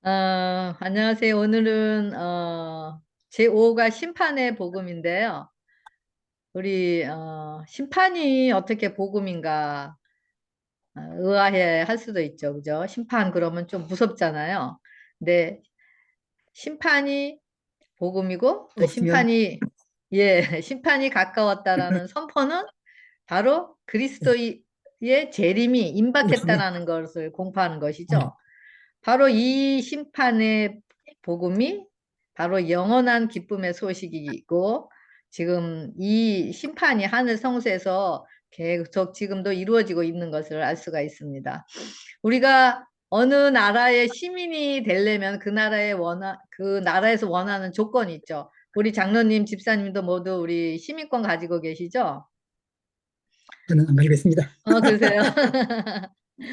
안녕하세요. 오늘은 제5가 심판의 복음인데요. 우리 심판이 어떻게 복음인가 의아해 할 수도 있죠. 그죠? 심판 그러면 좀 무섭잖아요. 근데 심판이 복음이고 또 없으면 심판이 가까웠다라는 선포는 바로 그리스도의 재림이 웃으면 임박했다라는 것을 공포하는 것이죠. 바로 이 심판의 복음이 바로 영원한 기쁨의 소식이고 지금 이 심판이 하늘 성소에서 계속 지금도 이루어지고 있는 것을 알 수가 있습니다. 우리가 어느 나라의 시민이 되려면 그 나라에서 원하는 조건이 있죠. 우리 장로님, 집사님도 모두 우리 시민권 가지고 계시죠? 저는 안 가지고 있습니다. 그러세요?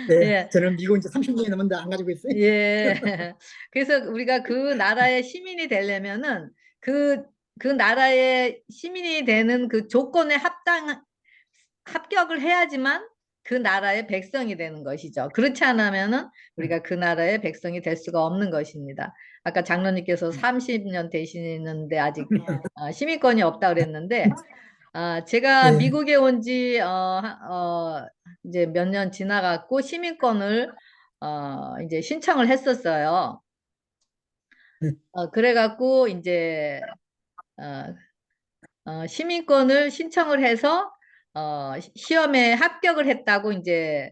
네, 예. 저는 미국 이제 30년이 넘었는데 안 가지고 있어요. 예. 그래서 우리가 그 나라의 시민이 되려면은 그, 그 나라의 시민이 되는 그 조건에 합격을 해야지만 그 나라의 백성이 되는 것이죠. 그렇지 않으면은 우리가 그 나라의 백성이 될 수가 없는 것입니다. 아까 장로님께서 30년 되시는데 아직 시민권이 없다 그랬는데, 제가 네, 미국에 온 지, 이제 몇 년 지나갔고, 시민권을, 이제 신청을 했었어요. 네, 그래갖고, 이제, 어, 시민권을 신청을 해서, 시험에 합격을 했다고, 이제,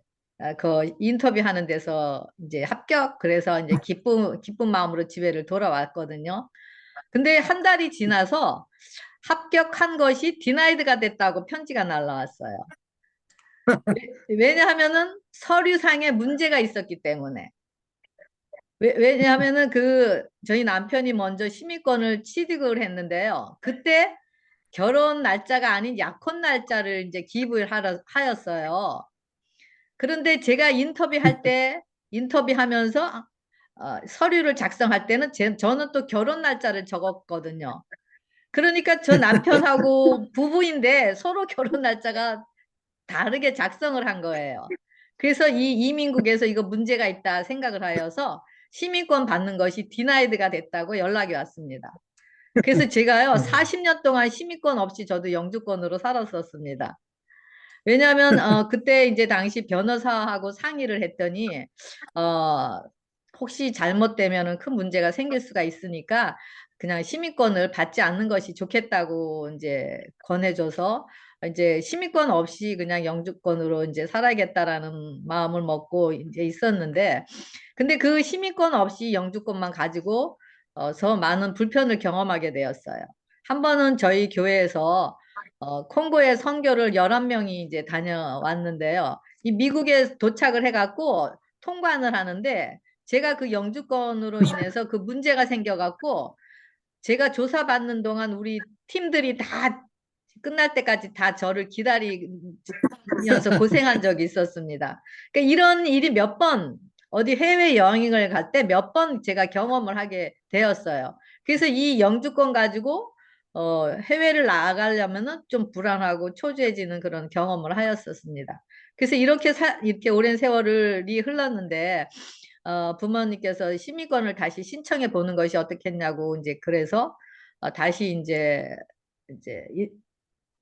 그 인터뷰 하는 데서 이제 합격, 그래서 이제 기쁜 마음으로 집에를 돌아왔거든요. 근데 한 달이 지나서 합격한 것이 디나이드가 됐다고 편지가 날라왔어요. 왜냐하면은 서류상에 문제가 있었기 때문에. 왜냐하면은 저희 남편이 먼저 시민권을 취득을 했는데요. 그때 결혼 날짜가 아닌 약혼 날짜를 이제 기입을 하였어요. 그런데 제가 인터뷰하면서 서류를 작성할 때는 저는 또 결혼 날짜를 적었거든요. 그러니까 저 남편하고 부부인데 서로 결혼 날짜가 다르게 작성을 한 거예요. 그래서 이 이민국에서 이거 문제가 있다 생각을 하여서 시민권 받는 것이 디나이드가 됐다고 연락이 왔습니다. 그래서 제가요, 네, 40년 동안 시민권 없이 저도 영주권으로 살았었습니다. 왜냐하면 그때 이제 당시 변호사하고 상의를 했더니 어, 혹시 잘못되면은 큰 문제가 생길 수가 있으니까 그냥 시민권을 받지 않는 것이 좋겠다고 이제 권해줘서 이제 시민권 없이 그냥 영주권으로 이제 살아야겠다라는 마음을 먹고 이제 있었는데 근데 그 시민권 없이 영주권만 가지고 서 많은 불편을 경험하게 되었어요. 한 번은 저희 교회에서 콩고에 선교를 11명이 이제 다녀왔는데요. 이 미국에 도착을 해갖고 통관을 하는데 제가 그 영주권으로 인해서 그 문제가 생겨갖고 제가 조사받는 동안 우리 팀들이 다 끝날 때까지 다 저를 기다리면서 고생한 적이 있었습니다. 그러니까 이런 일이 몇 번, 어디 해외 여행을 갈 때 몇 번 제가 경험을 하게 되었어요. 그래서 이 영주권 가지고 해외를 나가려면은 좀 불안하고 초조해지는 그런 경험을 하였었습니다. 그래서 이렇게 오랜 세월이 흘렀는데 부모님께서 시민권을 다시 신청해 보는 것이 어떻겠냐고 이제 그래서 다시 이제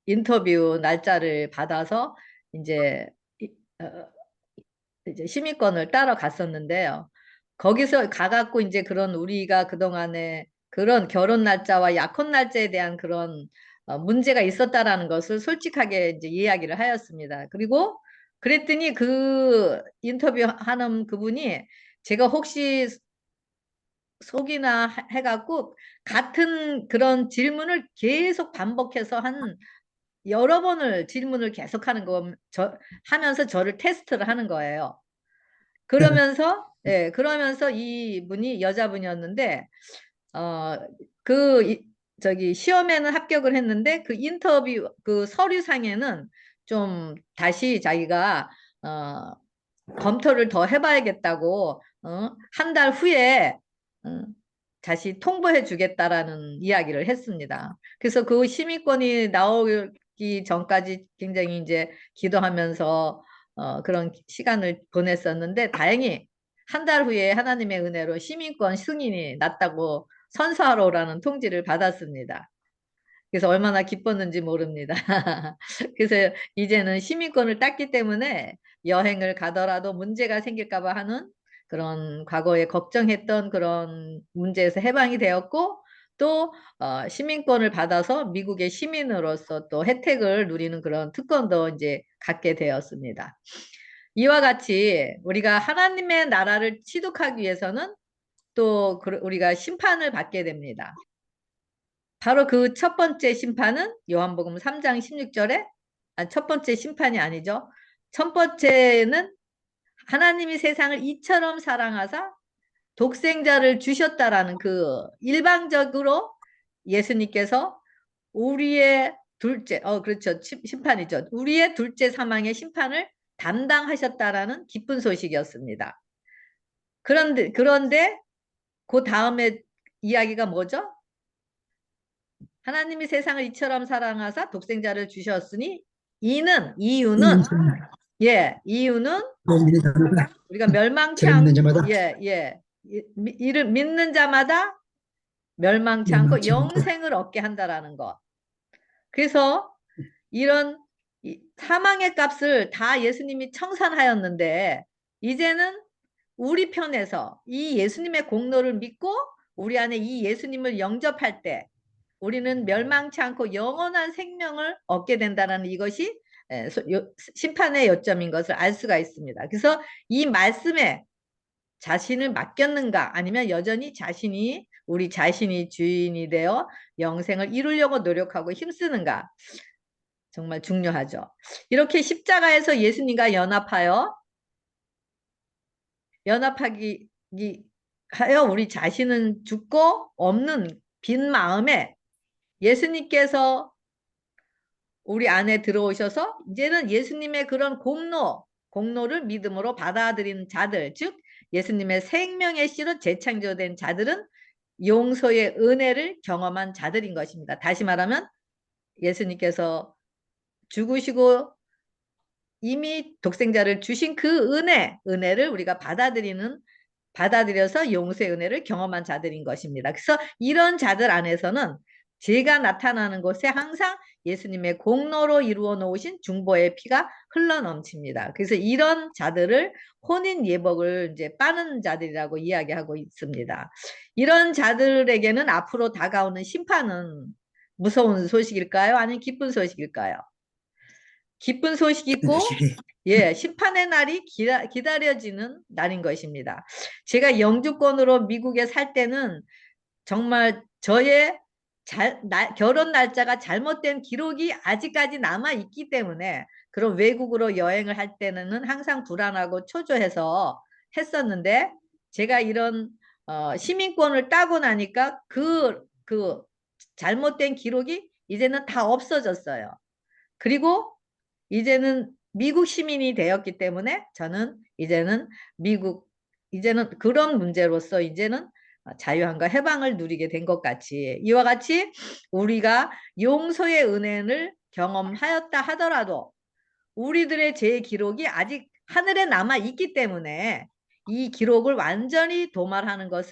인터뷰 날짜를 받아서 이제 이- 어, 이제 시민권을 따러 갔었는데요. 거기서 가갖고 이제 그런 우리가 그동안에 그런 결혼 날짜와 약혼 날짜에 대한 그런 문제가 있었다라는 것을 솔직하게 이제 이야기를 하였습니다. 그리고 그랬더니 그 인터뷰하는 그분이 제가 혹시 속이나 해갖고 같은 그런 질문을 계속 반복해서 한 여러 번을 질문을 계속하는 하면서 저를 테스트를 하는 거예요. 네, 그러면서 이분이 여자분이었는데, 어, 그, 저기, 시험에는 합격을 했는데, 그 서류상에는 좀 다시 자기가, 어, 검토를 더 해봐야겠다고, 한 달 후에, 어, 다시 통보해 주겠다라는 이야기를 했습니다. 그래서 그 시민권이 나오기 전까지 굉장히 이제 기도하면서 그런 시간을 보냈었는데 다행히 한 달 후에 하나님의 은혜로 시민권 승인이 났다고 선서하러 오라는 통지를 받았습니다. 그래서 얼마나 기뻤는지 모릅니다. 그래서 이제는 시민권을 땄기 때문에 여행을 가더라도 문제가 생길까 봐 하는 그런 과거에 걱정했던 그런 문제에서 해방이 되었고, 또 시민권을 받아서 미국의 시민으로서 또 혜택을 누리는 그런 특권도 이제 갖게 되었습니다. 이와 같이 우리가 하나님의 나라를 취득하기 위해서는 또 우리가 심판을 받게 됩니다. 바로 그 첫 번째 심판은 요한복음 3장 16절에, 첫 번째 심판이 아니죠. 첫 번째는 하나님이 세상을 이처럼 사랑하사 독생자를 주셨다라는 그 일방적으로 예수님께서 우리의 둘째, 그렇죠. 심판이죠. 우리의 둘째 사망의 심판을 담당하셨다라는 기쁜 소식이었습니다. 그런데 그 다음에 이야기가 뭐죠? 하나님이 세상을 이처럼 사랑하사 독생자를 주셨으니 이유는 우리가 멸망치 저를 믿는 않고 자마다 이를 믿는 자마다 멸망치 않고 멸망치 않고 영생을 얻게 한다라는 것. 그래서 이런 사망의 값을 다 예수님이 청산하였는데 이제는 우리 편에서 이 예수님의 공로를 믿고 우리 안에 이 예수님을 영접할 때 우리는 멸망치 않고 영원한 생명을 얻게 된다는 이것이 심판의 요점인 것을 알 수가 있습니다. 그래서 이 말씀에 자신을 맡겼는가 아니면 여전히 우리 자신이 주인이 되어 영생을 이루려고 노력하고 힘쓰는가, 정말 중요하죠. 이렇게 십자가에서 예수님과 연합하기 하여 우리 자신은 죽고 없는 빈 마음에 예수님께서 우리 안에 들어오셔서 이제는 예수님의 그런 공로를 믿음으로 받아들이는 자들, 즉 예수님의 생명의 씨로 재창조된 자들은 용서의 은혜를 경험한 자들인 것입니다. 다시 말하면 예수님께서 죽으시고 이미 독생자를 주신 그 은혜를 우리가 받아들여서 용서의 은혜를 경험한 자들인 것입니다. 그래서 이런 자들 안에서는 죄가 나타나는 곳에 항상 예수님의 공로로 이루어 놓으신 중보의 피가 흘러 넘칩니다. 그래서 이런 자들을 혼인 예복을 이제 빠는 자들이라고 이야기하고 있습니다. 이런 자들에게는 앞으로 다가오는 심판은 무서운 소식일까요? 아니면 기쁜 소식일까요? 기쁜 소식이고 심판의 날이 기다려지는 날인 것입니다. 제가 영주권으로 미국에 살 때는 정말 저의 결혼 날짜가 잘못된 기록이 아직까지 남아 있기 때문에 그런 외국으로 여행을 할 때는 항상 불안하고 초조해서 했었는데, 제가 이런 시민권을 따고 나니까 그 잘못된 기록이 이제는 다 없어졌어요. 그리고 이제는 미국 시민이 되었기 때문에 저는 이제는 그런 문제로서 이제는 자유함과 해방을 누리게 된 것 같이, 이와 같이 우리가 용서의 은혜를 경험하였다 하더라도 우리들의 죄 기록이 아직 하늘에 남아 있기 때문에 이 기록을 완전히 도말하는 것,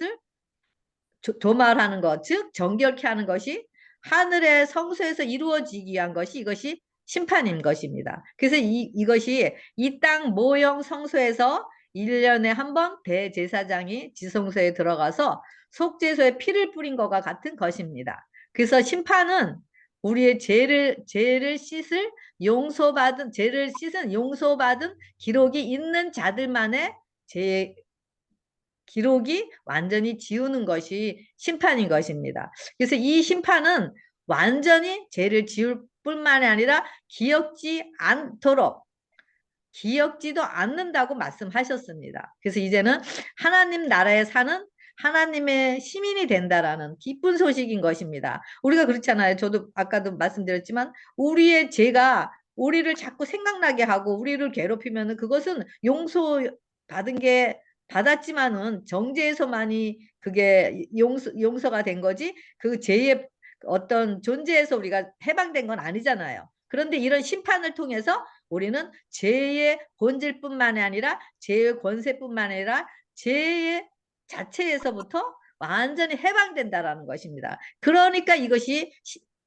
즉 정결케 하는 것이 하늘의 성소에서 이루어지기 위한 것이 이것이 심판인 것입니다. 그래서 이것이 이 땅 모형 성소에서 1년에 한 번 대제사장이 지성소에 들어가서 속죄소에 피를 뿌린 것과 같은 것입니다. 그래서 심판은 우리의 죄를 씻은 용서받은 기록이 있는 자들만의 죄 기록이 완전히 지우는 것이 심판인 것입니다. 그래서 이 심판은 완전히 죄를 지울 뿐만이 아니라 기억지도 않는다고 말씀하셨습니다. 그래서 이제는 하나님 나라에 사는 하나님의 시민이 된다라는 기쁜 소식인 것입니다. 우리가 그렇잖아요. 저도 아까도 말씀드렸지만 우리의 죄가 우리를 자꾸 생각나게 하고 우리를 괴롭히면 그것은 받았지만은 정죄에서만이 그게 용서가 된 거지 그 죄의 어떤 존재에서 우리가 해방된 건 아니잖아요. 그런데 이런 심판을 통해서 우리는 죄의 본질뿐만이 아니라 죄의 권세뿐만 아니라 죄의 자체에서부터 완전히 해방된다라는 것입니다. 그러니까 이것이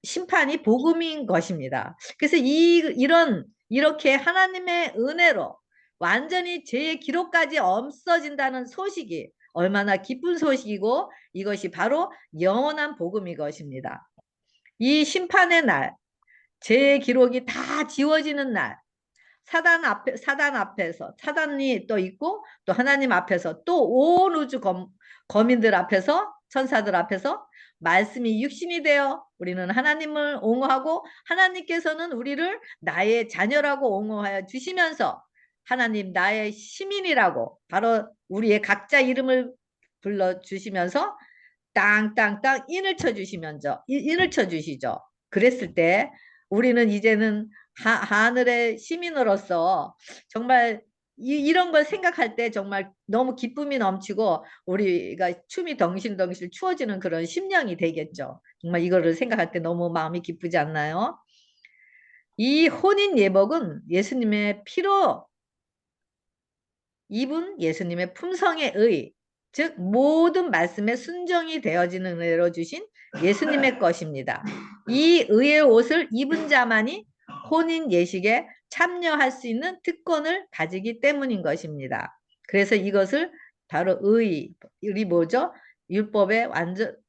심판이 복음인 것입니다. 그래서 이렇게 하나님의 은혜로 완전히 죄의 기록까지 없어진다는 소식이 얼마나 기쁜 소식이고 이것이 바로 영원한 복음인 것입니다. 이 심판의 날, 죄의 기록이 다 지워지는 날, 사단 앞에서, 사단이 또 있고, 또 하나님 앞에서, 또 온 우주 거민들 앞에서, 천사들 앞에서 말씀이 육신이 되어 우리는 하나님을 옹호하고 하나님께서는 우리를 나의 자녀라고 옹호하여 주시면서 하나님 나의 시민이라고 바로 우리의 각자 이름을 불러주시면서 땅땅땅 인을 쳐주시죠. 그랬을 때 우리는 이제는 하늘의 시민으로서 정말 이런 걸 생각할 때 정말 너무 기쁨이 넘치고 우리가 춤이 덩실덩실 추어지는 그런 심령이 되겠죠. 정말 이거를 생각할 때 너무 마음이 기쁘지 않나요? 이 혼인 예복은 예수님의 피로 입은 예수님의 품성의 의, 즉 모든 말씀에 순종이 되어지는 은혜로 주신 예수님의 것입니다. 이 의의 옷을 입은 자만이 혼인 예식에 참여할 수 있는 특권을 가지기 때문인 것입니다. 그래서 이것을 바로 의의 뭐죠?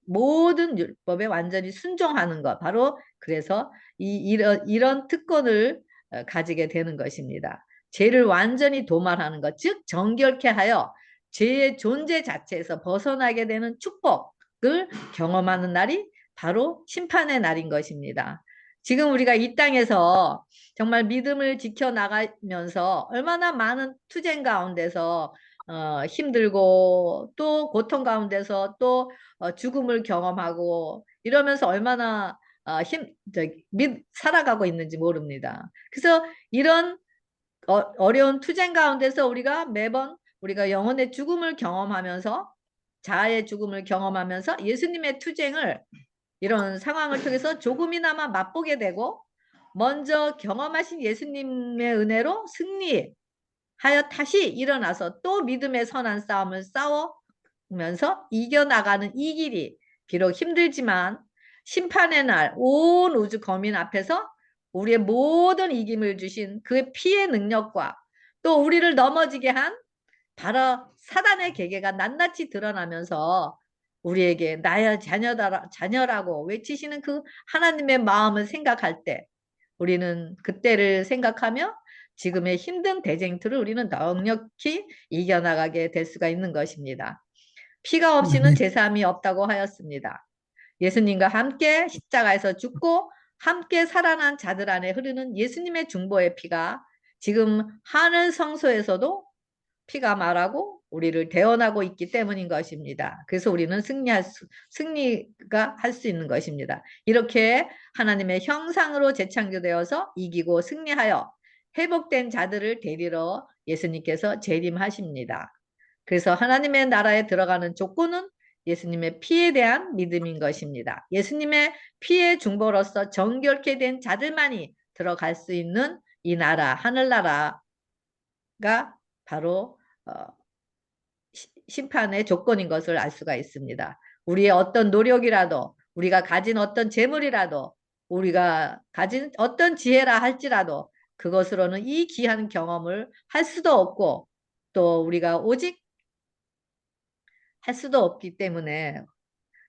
모든 율법에 완전히 순종하는 것. 바로 그래서 이런 특권을 가지게 되는 것입니다. 죄를 완전히 도말하는 것, 즉 정결케 하여 죄의 존재 자체에서 벗어나게 되는 축복을 경험하는 날이 바로 심판의 날인 것입니다. 지금 우리가 이 땅에서 정말 믿음을 지켜나가면서 얼마나 많은 투쟁 가운데서 힘들고 또 고통 가운데서 또 죽음을 경험하고 이러면서 얼마나 살아가고 있는지 모릅니다. 그래서 이런 어려운 투쟁 가운데서 우리가 매번 우리가 영혼의 죽음을 경험하면서 자아의 죽음을 경험하면서 예수님의 투쟁을 이런 상황을 통해서 조금이나마 맛보게 되고 먼저 경험하신 예수님의 은혜로 승리하여 다시 일어나서 또 믿음의 선한 싸움을 싸우면서 이겨나가는 이 길이 비록 힘들지만 심판의 날 온 우주 거민 앞에서 우리의 모든 이김을 주신 그의 피의 능력과 또 우리를 넘어지게 한 바로 사단의 계계가 낱낱이 드러나면서 우리에게 나의 자녀라고 외치시는 그 하나님의 마음을 생각할 때 우리는 그때를 생각하며 지금의 힘든 대쟁투를 우리는 넉넉히 이겨나가게 될 수가 있는 것입니다. 피가 없이는 제사함이 없다고 하였습니다. 예수님과 함께 십자가에서 죽고 함께 살아난 자들 안에 흐르는 예수님의 중보의 피가 지금 하늘 성소에서도 피가 말하고 우리를 대언하고 있기 때문인 것입니다. 그래서 우리는 승리가 할 수 있는 것입니다. 이렇게 하나님의 형상으로 재창조되어서 이기고 승리하여 회복된 자들을 데리러 예수님께서 재림하십니다. 그래서 하나님의 나라에 들어가는 조건은 예수님의 피에 대한 믿음인 것입니다. 예수님의 피의 중보로서 정결케 된 자들만이 들어갈 수 있는 이 나라, 하늘나라가 바로 심판의 조건인 것을 알 수가 있습니다. 우리의 어떤 노력이라도 우리가 가진 어떤 재물이라도 우리가 가진 어떤 지혜라 할지라도 그것으로는 이 귀한 경험을 할 수도 없고 또 우리가 오직 할 수도 없기 때문에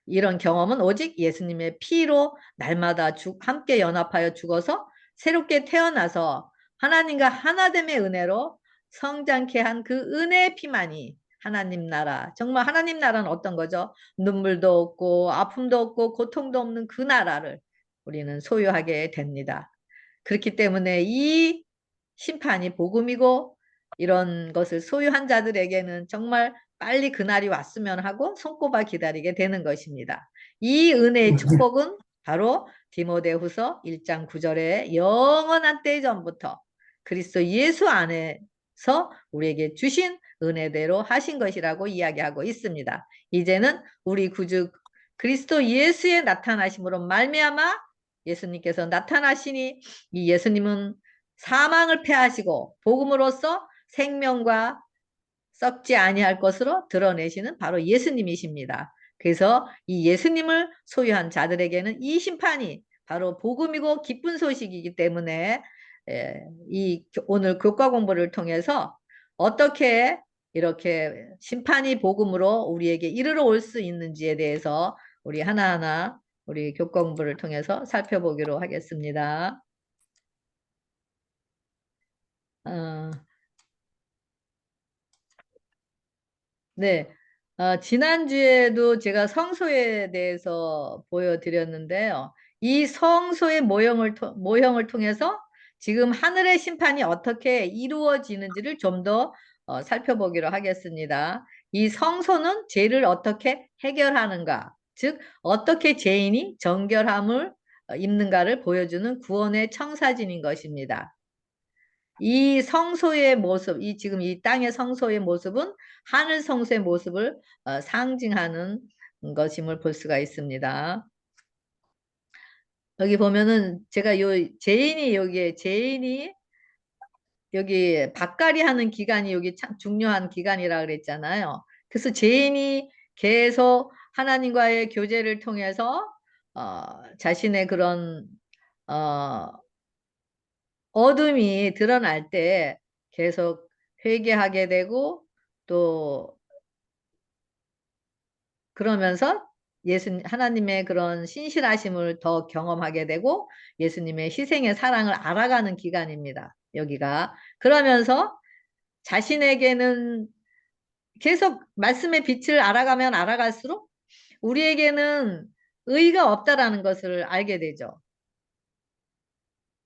이런 경험은 오직 예수님의 피로 날마다 함께 연합하여 죽어서 새롭게 태어나서 하나님과 하나됨의 은혜로 성장케 한 그 은혜의 피만이 하나님 나라, 정말 하나님 나라는 어떤 거죠? 눈물도 없고 아픔도 없고 고통도 없는 그 나라를 우리는 소유하게 됩니다. 그렇기 때문에 이 심판이 복음이고 이런 것을 소유한 자들에게는 정말 빨리 그날이 왔으면 하고 손꼽아 기다리게 되는 것입니다. 이 은혜의 축복은 바로 디모데후서 1장 9절에 영원한 때 전부터 그리스도 예수 안에서 우리에게 주신 은혜대로 하신 것이라고 이야기하고 있습니다. 이제는 우리 구주 그리스도 예수의 나타나심으로 말미암아 예수님께서 나타나시니 이 예수님은 사망을 패하시고 복음으로써 생명과 썩지 아니할 것으로 드러내시는 바로 예수님이십니다. 그래서 이 예수님을 소유한 자들에게는 이 심판이 바로 복음이고 기쁜 소식이기 때문에 이 오늘 교과 공부를 통해서 어떻게 이렇게 심판이 복음으로 우리에게 이르러 올 수 있는지에 대해서 우리 하나하나 우리 교과 공부를 통해서 살펴보기로 하겠습니다. 어, 네. 지난주에도 제가 성소에 대해서 보여드렸는데요. 이 성소의 모형을 통해서 지금 하늘의 심판이 어떻게 이루어지는지를 좀 더 살펴보기로 하겠습니다. 이 성소는 죄를 어떻게 해결하는가, 즉 어떻게 죄인이 정결함을 입는가를 보여주는 구원의 청사진인 것입니다. 이 성소의 모습, 지금 이 땅의 성소의 모습은 하늘 성소의 모습을 상징하는 것임을 볼 수가 있습니다. 여기 보면은 제가 제인이 여기 밭갈이 하는 기간이 여기 참 중요한 기간이라 그랬잖아요. 그래서 제인이 계속 하나님과의 교제를 통해서 자신의 그런 어, 어둠이 드러날 때 계속 회개하게 되고 또 그러면서 하나님의 그런 신실하심을 더 경험하게 되고 예수님의 희생의 사랑을 알아가는 기간입니다. 여기가. 그러면서 자신에게는 계속 말씀의 빛을 알아가면 알아갈수록 우리에게는 의가 없다라는 것을 알게 되죠.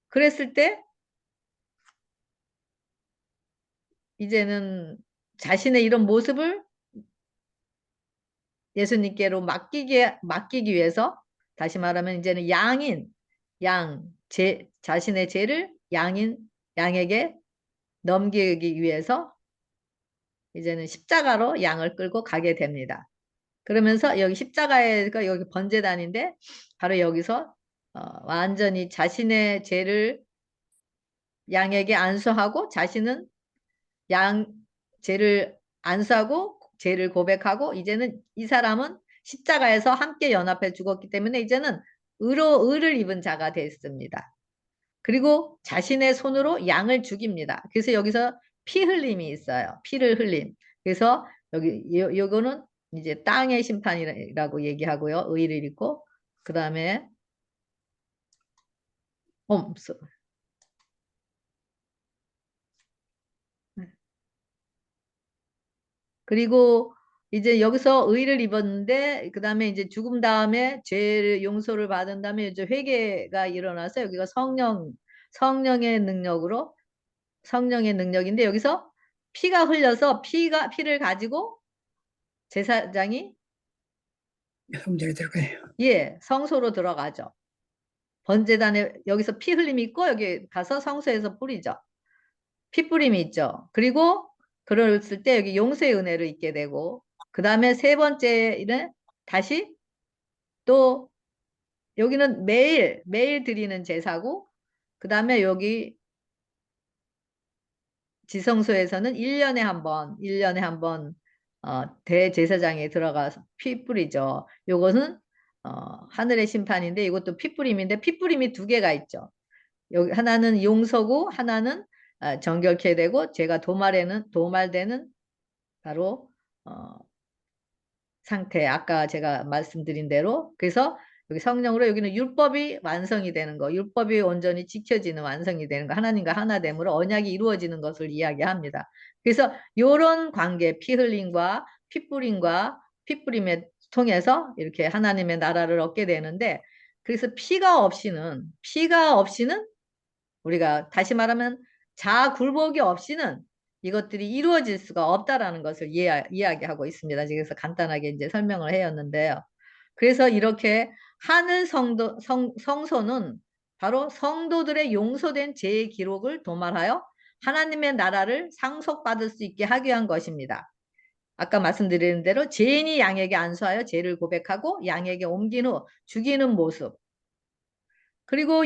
그랬을 때 이제는 자신의 이런 모습을 예수님께로 맡기기 위해서 다시 말하면 이제는 자신의 죄를 양에게 넘기기 위해서 이제는 십자가로 양을 끌고 가게 됩니다. 그러면서 여기 십자가가 여기 번제단인데 바로 여기서 완전히 자신의 죄를 양에게 안수하고 자신은 죄를 안수하고 죄를 고백하고 이제는 이 사람은 십자가에서 함께 연합해 죽었기 때문에 이제는 의를 입은 자가 됐습니다. 그리고 자신의 손으로 양을 죽입니다. 그래서 여기서 피 흘림이 있어요. 피를 흘림. 그래서 요거는 이제 땅의 심판이라고 얘기하고요. 의를 입고 그 다음에 없어. 그리고 이제 여기서 의를 입었는데 그 다음에 이제 죽음 다음에 죄를 용서를 받은 다음에 이제 회개가 일어나서 여기가 성령의 능력으로 성령의 능력인데 여기서 피가 흘려서 피를 가지고 제사장이 성전에 들어가요. 성소로 들어가죠. 번제단에 여기서 피 흘림이 있고 여기 가서 성소에서 뿌리죠. 피 뿌림이 있죠. 그리고 그랬을 때 여기 용서의 은혜를 입게 되고 그 다음에 세 번째는 다시 또 여기는 매일 드리는 제사고 그 다음에 여기 지성소에서는 1년에 한 번 대제사장에 들어가서 피 뿌리죠. 요것은 하늘의 심판인데 이것도 피 뿌림인데 피 뿌림이 두 개가 있죠. 여기 하나는 용서고 하나는 정결케 되고 제가 도말되는 바로 상태. 아까 제가 말씀드린 대로 그래서 여기 성령으로 여기는 율법이 완성이 되는 거, 율법이 온전히 지켜지는 완성이 되는 거, 하나님과 하나됨으로 언약이 이루어지는 것을 이야기합니다. 그래서 이런 관계, 피 흘림과 피 뿌림에 통해서 이렇게 하나님의 나라를 얻게 되는데 그래서 피가 없이는 우리가 다시 말하면 자굴복이 없이는 이것들이 이루어질 수가 없다라는 것을 이야기하고 있습니다. 그래서 간단하게 이제 설명을 해였는데요. 그래서 이렇게 하늘 성소는 바로 성도들의 용서된 죄의 기록을 도말하여 하나님의 나라를 상속받을 수 있게 하기 위한 것입니다. 아까 말씀드린 대로 죄인이 양에게 안수하여 죄를 고백하고 양에게 옮긴 후 죽이는 모습. 그리고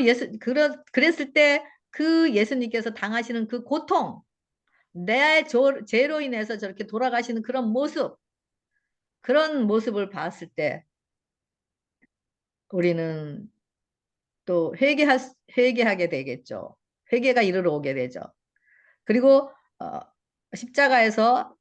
그랬을 때 그 예수님께서 당하시는 그 고통, 내 죄로 인해서 저렇게 돌아가시는 그런 모습을 봤을 때 우리는 또 회개하게 되겠죠. 회개가 이르러 오게 되죠. 그리고 십자가에서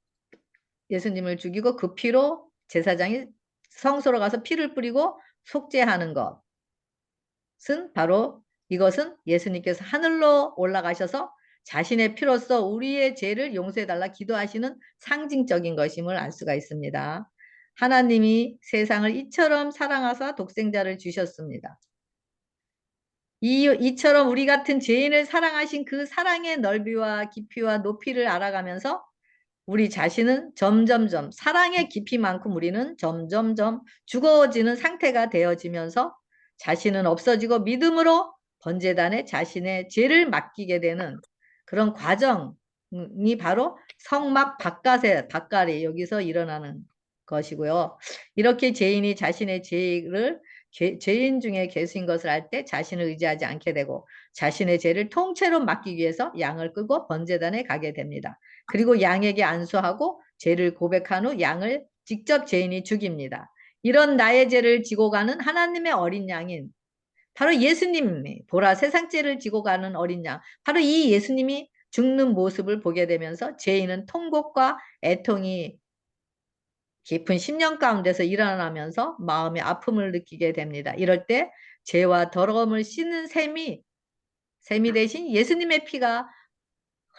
예수님을 죽이고 그 피로 제사장이 성소로 가서 피를 뿌리고 속죄하는 것은 바로 이것은 예수님께서 하늘로 올라가셔서 자신의 피로써 우리의 죄를 용서해달라 기도하시는 상징적인 것임을 알 수가 있습니다. 하나님이 세상을 이처럼 사랑하사 독생자를 주셨습니다. 이처럼 우리 같은 죄인을 사랑하신 그 사랑의 넓이와 깊이와 높이를 알아가면서 우리 자신은 점점점 사랑의 깊이만큼 우리는 점점점 죽어지는 상태가 되어지면서 자신은 없어지고 믿음으로 번제단에 자신의 죄를 맡기게 되는 그런 과정이 바로 성막 바깥에 여기서 일어나는 것이고요. 이렇게 죄인이 자신의 죄를 죄인 중에 괴수인 것을 알 때 자신을 의지하지 않게 되고 자신의 죄를 통째로 맡기기 위해서 양을 끌고 번제단에 가게 됩니다. 그리고 양에게 안수하고 죄를 고백한 후 양을 직접 죄인이 죽입니다. 이런 나의 죄를 지고 가는 하나님의 어린 양인 바로 예수님이 보라 세상 죄를 지고 가는 어린 양 바로 이 예수님이 죽는 모습을 보게 되면서 죄인은 통곡과 애통이 깊은 심령 가운데서 일어나면서 마음의 아픔을 느끼게 됩니다. 이럴 때 죄와 더러움을 씻는 셈이 대신 예수님의 피가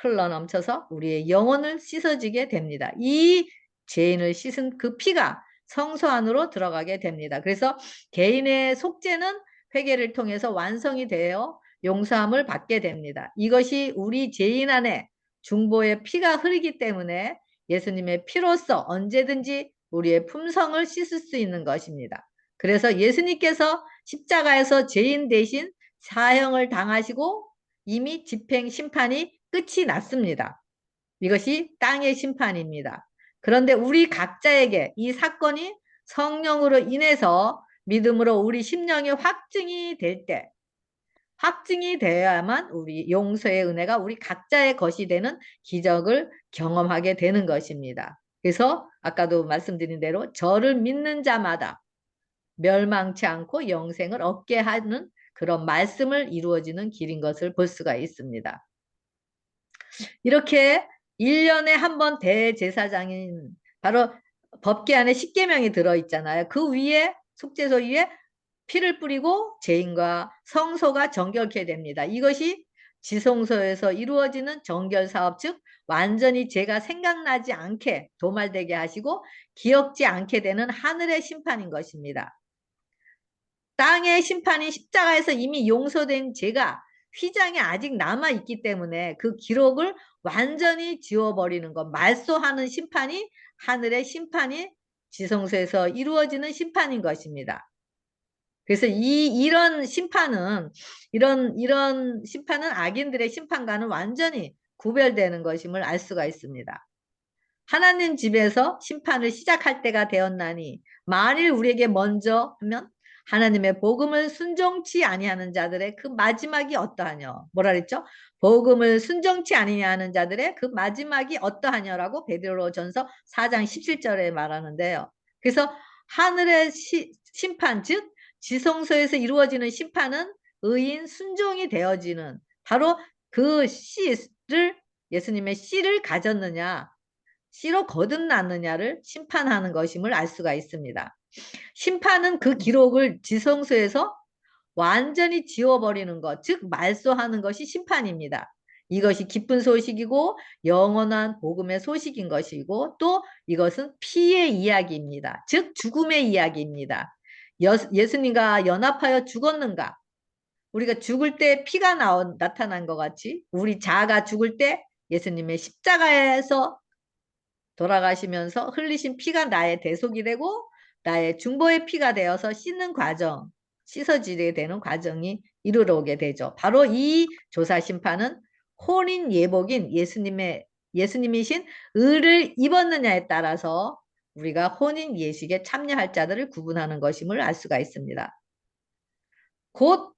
흘러넘쳐서 우리의 영혼을 씻어지게 됩니다. 이 죄인을 씻은 그 피가 성소 안으로 들어가게 됩니다. 그래서 개인의 속죄는 회개를 통해서 완성이 되어 용서함을 받게 됩니다. 이것이 우리 죄인 안에 중보의 피가 흐르기 때문에 예수님의 피로서 언제든지 우리의 품성을 씻을 수 있는 것입니다. 그래서 예수님께서 십자가에서 죄인 대신 사형을 당하시고 이미 집행 심판이 끝이 났습니다. 이것이 땅의 심판입니다. 그런데 우리 각자에게 이 사건이 성령으로 인해서 믿음으로 우리 심령에 확증이 될 때, 확증이 되어야만 우리 용서의 은혜가 우리 각자의 것이 되는 기적을 경험하게 되는 것입니다. 그래서 아까도 말씀드린 대로 저를 믿는 자마다 멸망치 않고 영생을 얻게 하는 그런 말씀을 이루어지는 길인 것을 볼 수가 있습니다. 이렇게 1년에 한 번 대제사장인 바로 법궤 안에 십계명이 들어있잖아요. 그 위에 속죄소 위에 피를 뿌리고 죄인과 성소가 정결케 됩니다. 이것이 지성소에서 이루어지는 정결사업 즉 완전히 죄가 생각나지 않게 도말되게 하시고 기억지 않게 되는 하늘의 심판인 것입니다. 땅의 심판이 십자가에서 이미 용서된 죄가 휘장에 아직 남아있기 때문에 그 기록을 완전히 지워버리는 것, 말소하는 심판이 하늘의 심판이 지성소에서 이루어지는 심판인 것입니다. 그래서 이런 심판은 이런 심판은 악인들의 심판과는 완전히 구별되는 것임을 알 수가 있습니다. 하나님 집에서 심판을 시작할 때가 되었나니 만일 우리에게 먼저 하면 하나님의 복음을 순종치 아니하는 자들의 그 마지막이 어떠하냐. 뭐라 그랬죠? 복음을 순종치 아니하는 자들의 그 마지막이 어떠하냐라고 베드로전서 4장 17절에 말하는데요. 그래서 하늘의 심판 즉 지성소에서 이루어지는 심판은 의인 순종이 되어지는 바로 그 씨를 예수님의 씨를 가졌느냐 씨로 거듭났느냐를 심판하는 것임을 알 수가 있습니다. 심판은 그 기록을 지성소에서 완전히 지워버리는 것, 즉 말소하는 것이 심판입니다. 이것이 기쁜 소식이고 영원한 복음의 소식인 것이고 또 이것은 피의 이야기입니다. 즉 죽음의 이야기입니다. 예수님과 연합하여 죽었는가? 우리가 죽을 때 피가 나타난 것 같이 우리 자아가 죽을 때 예수님의 십자가에서 돌아가시면서 흘리신 피가 나의 대속이 되고 나의 중보의 피가 되어서 씻는 과정, 씻어지게 되는 과정이 이르러 오게 되죠. 바로 이 조사 심판은 혼인 예복인 예수님이신 의를 입었느냐에 따라서 우리가 혼인 예식에 참여할 자들을 구분하는 것임을 알 수가 있습니다. 곧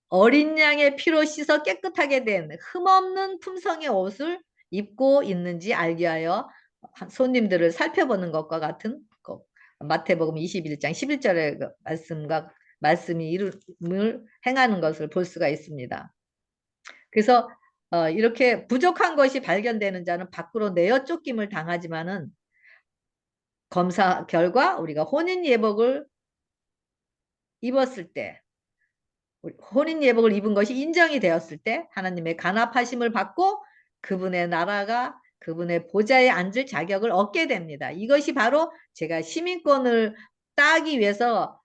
어린 양의 피로 씻어 깨끗하게 된 흠없는 품성의 옷을 입고 있는지 알게 하여 손님들을 살펴보는 것과 같은 것. 마태복음 21장 11절의 말씀이 이름을 행하는 것을 볼 수가 있습니다. 그래서 이렇게 부족한 것이 발견되는 자는 밖으로 내어 쫓김을 당하지만은 검사 결과 우리가 혼인 예복을 입었을 때, 혼인 예복을 입은 것이 인정이 되었을 때 하나님의 간합하심을 받고 그분의 나라가 그분의 보좌에 앉을 자격을 얻게 됩니다. 이것이 바로 제가 시민권을 따기 위해서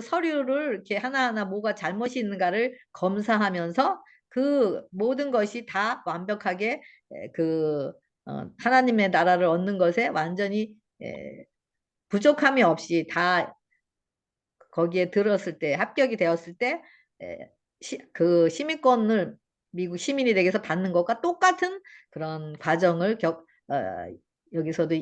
서류를 이렇게 하나하나 뭐가 잘못이 있는가를 검사하면서 그 모든 것이 다 완벽하게 하나님의 나라를 얻는 것에 완전히 부족함이 없이 다 거기에 들었을 때 합격이 되었을 때 그 시민권을 미국 시민이 되기 위해서 받는 것과 똑같은 그런 과정을 여기서도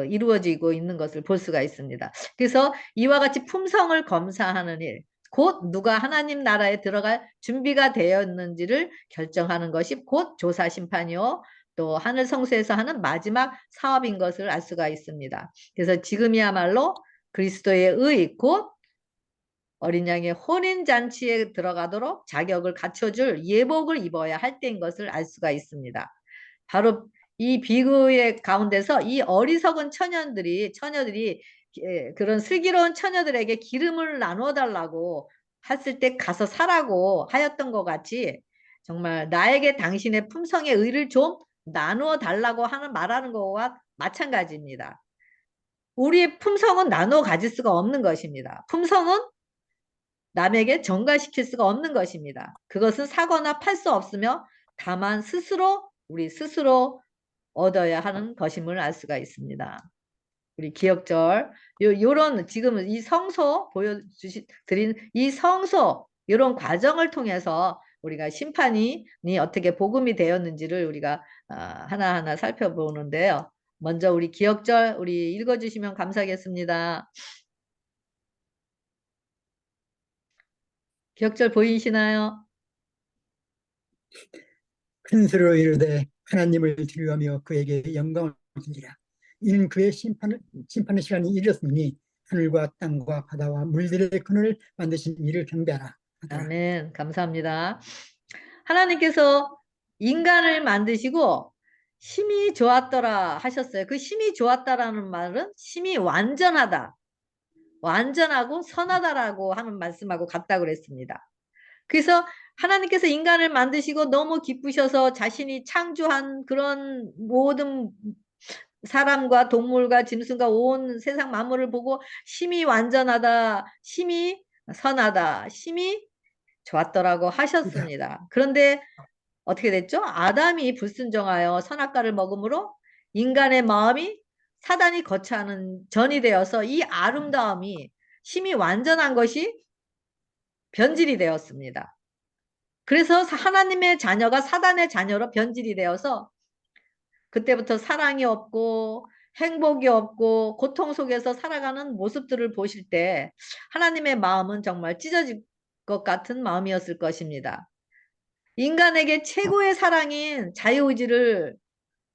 이루어지고 있는 것을 볼 수가 있습니다. 그래서 이와 같이 품성을 검사하는 일, 곧 누가 하나님 나라에 들어갈 준비가 되었는지를 결정하는 것이 곧 조사 심판이요 또 하늘 성소에서 하는 마지막 사업인 것을 알 수가 있습니다. 그래서 지금이야말로 그리스도의 의 곧 어린 양의 혼인잔치에 들어가도록 자격을 갖춰줄 예복을 입어야 할 때인 것을 알 수가 있습니다. 바로 이 비유의 가운데서 이 어리석은 처녀들이 그런 슬기로운 처녀들에게 기름을 나누어 달라고 했을 때 가서 사라고 하였던 것 같이 정말 나에게 당신의 품성의 의를 좀 나누어 달라고 말하는 것과 마찬가지입니다. 우리의 품성은 나누어 가질 수가 없는 것입니다. 품성은 남에게 전가시킬 수가 없는 것입니다. 그것은 사거나 팔 수 없으며 다만 우리 스스로 얻어야 하는 것임을 알 수가 있습니다. 우리 기억절 요런 지금 이 성소 드린 이 성소 이런 과정을 통해서 우리가 심판이 어떻게 복음이 되었는지를 우리가 하나하나 살펴보는데요. 먼저 우리 기억절 우리 읽어주시면 감사하겠습니다. 기억절 보이시나요? 큰 소리로 이르되 하나님을 두려워하며 그에게 영광을 주리라. 이는 그의 심판의 시간이 이르렀으니 하늘과 땅과 바다와 물들의 근원을 만드신 이를 경배하라 하더라. 아멘. 감사합니다. 하나님께서 인간을 만드시고 심히 좋았더라 하셨어요. 그 심히 좋았다라는 말은 심히 완전하다, 완전하고 선하다라고 하는 말씀하고 같다고 그랬습니다. 그래서 하나님께서 인간을 만드시고 너무 기쁘셔서 자신이 창조한 그런 모든 사람과 동물과 짐승과 온 세상 만물을 보고 심히 완전하다, 심히 선하다, 심히 좋았더라고 하셨습니다. 그런데 어떻게 됐죠? 아담이 불순종하여 선악과를 먹음으로 인간의 마음이 사단이 거처하는 전이 되어서 이 아름다움이 심히 완전한 것이 변질이 되었습니다. 그래서 하나님의 자녀가 사단의 자녀로 변질이 되어서 그때부터 사랑이 없고 행복이 없고 고통 속에서 살아가는 모습들을 보실 때 하나님의 마음은 정말 찢어질 것 같은 마음이었을 것입니다. 인간에게 최고의 사랑인 자유의지를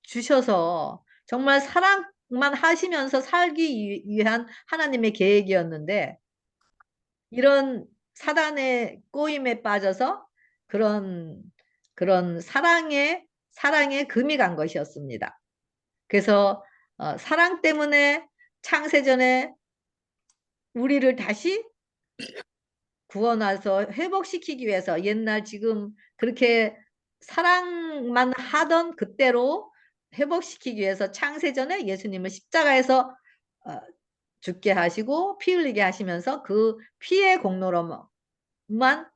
주셔서 정말 사랑만 하시면서 살기 위한 하나님의 계획이었는데 이런 사단의 꼬임에 빠져서 그런 사랑에 금이 간 것이었습니다. 그래서 사랑 때문에 창세전에 우리를 다시 구원해서 회복시키기 위해서 옛날 지금 그렇게 사랑만 하던 그때로 회복시키기 위해서 창세전에 예수님을 십자가에서 죽게 하시고 피 흘리게 하시면서 그 피의 공로로만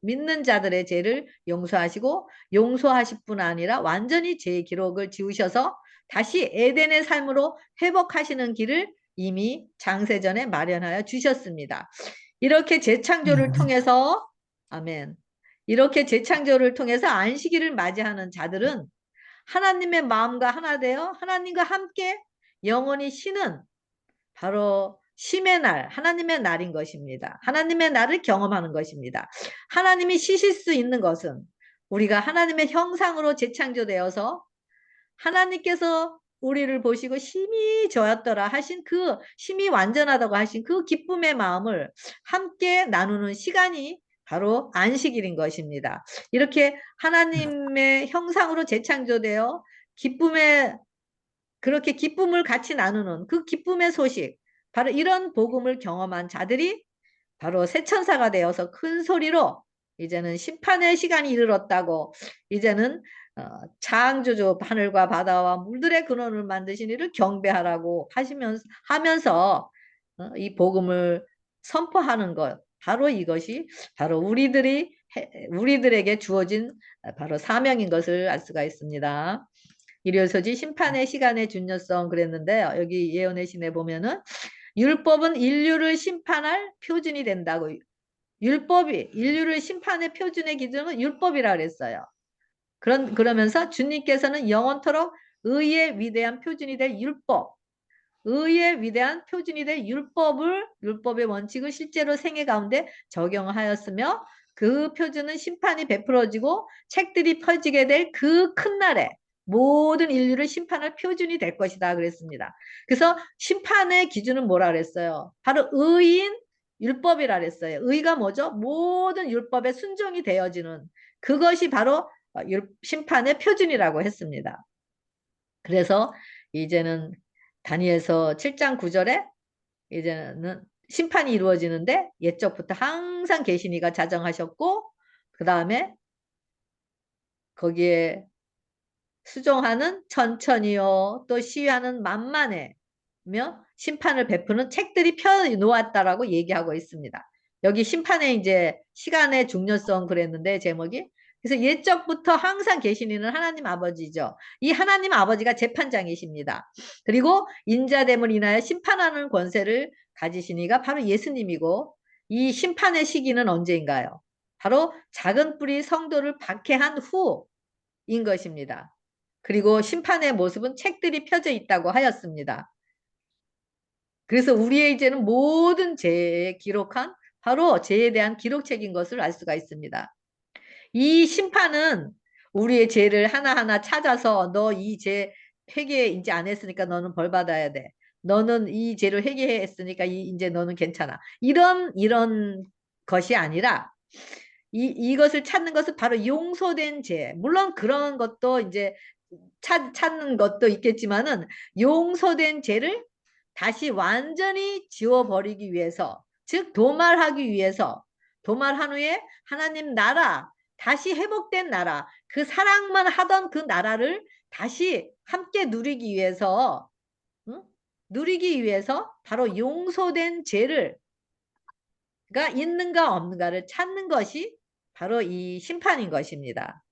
믿는 자들의 죄를 용서하시고 용서하실 뿐 아니라 완전히 죄의 기록을 지우셔서 다시 에덴의 삶으로 회복하시는 길을 이미 창세전에 마련하여 주셨습니다. 이렇게 재창조를 통해서 아멘. 이렇게 재창조를 통해서 안식일을 맞이하는 자들은 하나님의 마음과 하나 되어 하나님과 함께 영원히 쉬는 바로 쉼의 날, 하나님의 날인 것입니다. 하나님의 날을 경험하는 것입니다. 하나님이 쉬실 수 있는 것은 우리가 하나님의 형상으로 재창조되어서 하나님께서 우리를 보시고 심히 좋았더라 하신 그 심히 완전하다고 하신 그 기쁨의 마음을 함께 나누는 시간이 바로 안식일인 것입니다. 이렇게 하나님의 형상으로 재창조되어 기쁨의 그렇게 기쁨을 같이 나누는 그 기쁨의 소식, 바로 이런 복음을 경험한 자들이 바로 새 천사가 되어서 큰 소리로 이제는 심판의 시간이 이르렀다고, 이제는 창조주 하늘과 바다와 물들의 근원을 만드신 이를 경배하라고 하면서 이 복음을 선포하는 것, 바로 이것이 바로 우리들에게 주어진 바로 사명인 것을 알 수가 있습니다. 일요소지 심판의 시간의 중요성 그랬는데요. 여기 예언의 신에 보면은 율법은 인류를 심판할 표준이 된다고. 율법이 인류를 심판의 표준의 기준은 율법이라 그랬어요. 그러면서 주님께서는 영원토록 의의 위대한 표준이 될 율법, 의의 위대한 표준이 될 율법의 원칙을 실제로 생애 가운데 적용하였으며, 그 표준은 심판이 베풀어지고 책들이 펴지게 될 그 큰 날에 모든 인류를 심판할 표준이 될 것이다 그랬습니다. 그래서 심판의 기준은 뭐라 그랬어요? 바로 의인 율법이라 그랬어요. 의가 뭐죠? 모든 율법에 순종이 되어지는 그것이 바로 심판의 표준이라고 했습니다. 그래서 이제는 다니엘서 7장 9절에 이제는 심판이 이루어지는데, 옛적부터 항상 계시니가 자정하셨고, 그 다음에 거기에 수종하는 천천히요 또 시위하는 만만해며 심판을 베푸는 책들이 펴 놓았다라고 얘기하고 있습니다. 여기 심판의 이제 시간의 중요성 그랬는데 제목이, 그래서 옛적부터 항상 계시는 하나님 아버지죠. 이 하나님 아버지가 재판장이십니다. 그리고 인자됨을 인하여 심판하는 권세를 가지시니가 바로 예수님이고, 이 심판의 시기는 언제인가요? 바로 작은 뿌리 성도를 박해한 후인 것입니다. 그리고 심판의 모습은 책들이 펴져 있다고 하였습니다. 그래서 우리의 이제는 모든 죄에 기록한 바로 죄에 대한 기록책인 것을 알 수가 있습니다. 이 심판은 우리의 죄를 하나하나 찾아서 너 이 죄 회개 이제 안 했으니까 너는 벌 받아야 돼. 너는 이 죄를 회개했으니까 이제 너는 괜찮아. 이런 것이 아니라 이것을 찾는 것은 바로 용서된 죄. 물론 그런 것도 이제 찾는 것도 있겠지만은, 용서된 죄를 다시 완전히 지워버리기 위해서, 즉 도말하기 위해서, 도말한 후에 하나님 나라, 다시 회복된 나라, 그 사랑만 하던 그 나라를 다시 함께 누리기 위해서, 응? 누리기 위해서 바로 용서된 죄를 가 있는가 없는가를 찾는 것이 바로 이 심판인 것입니다.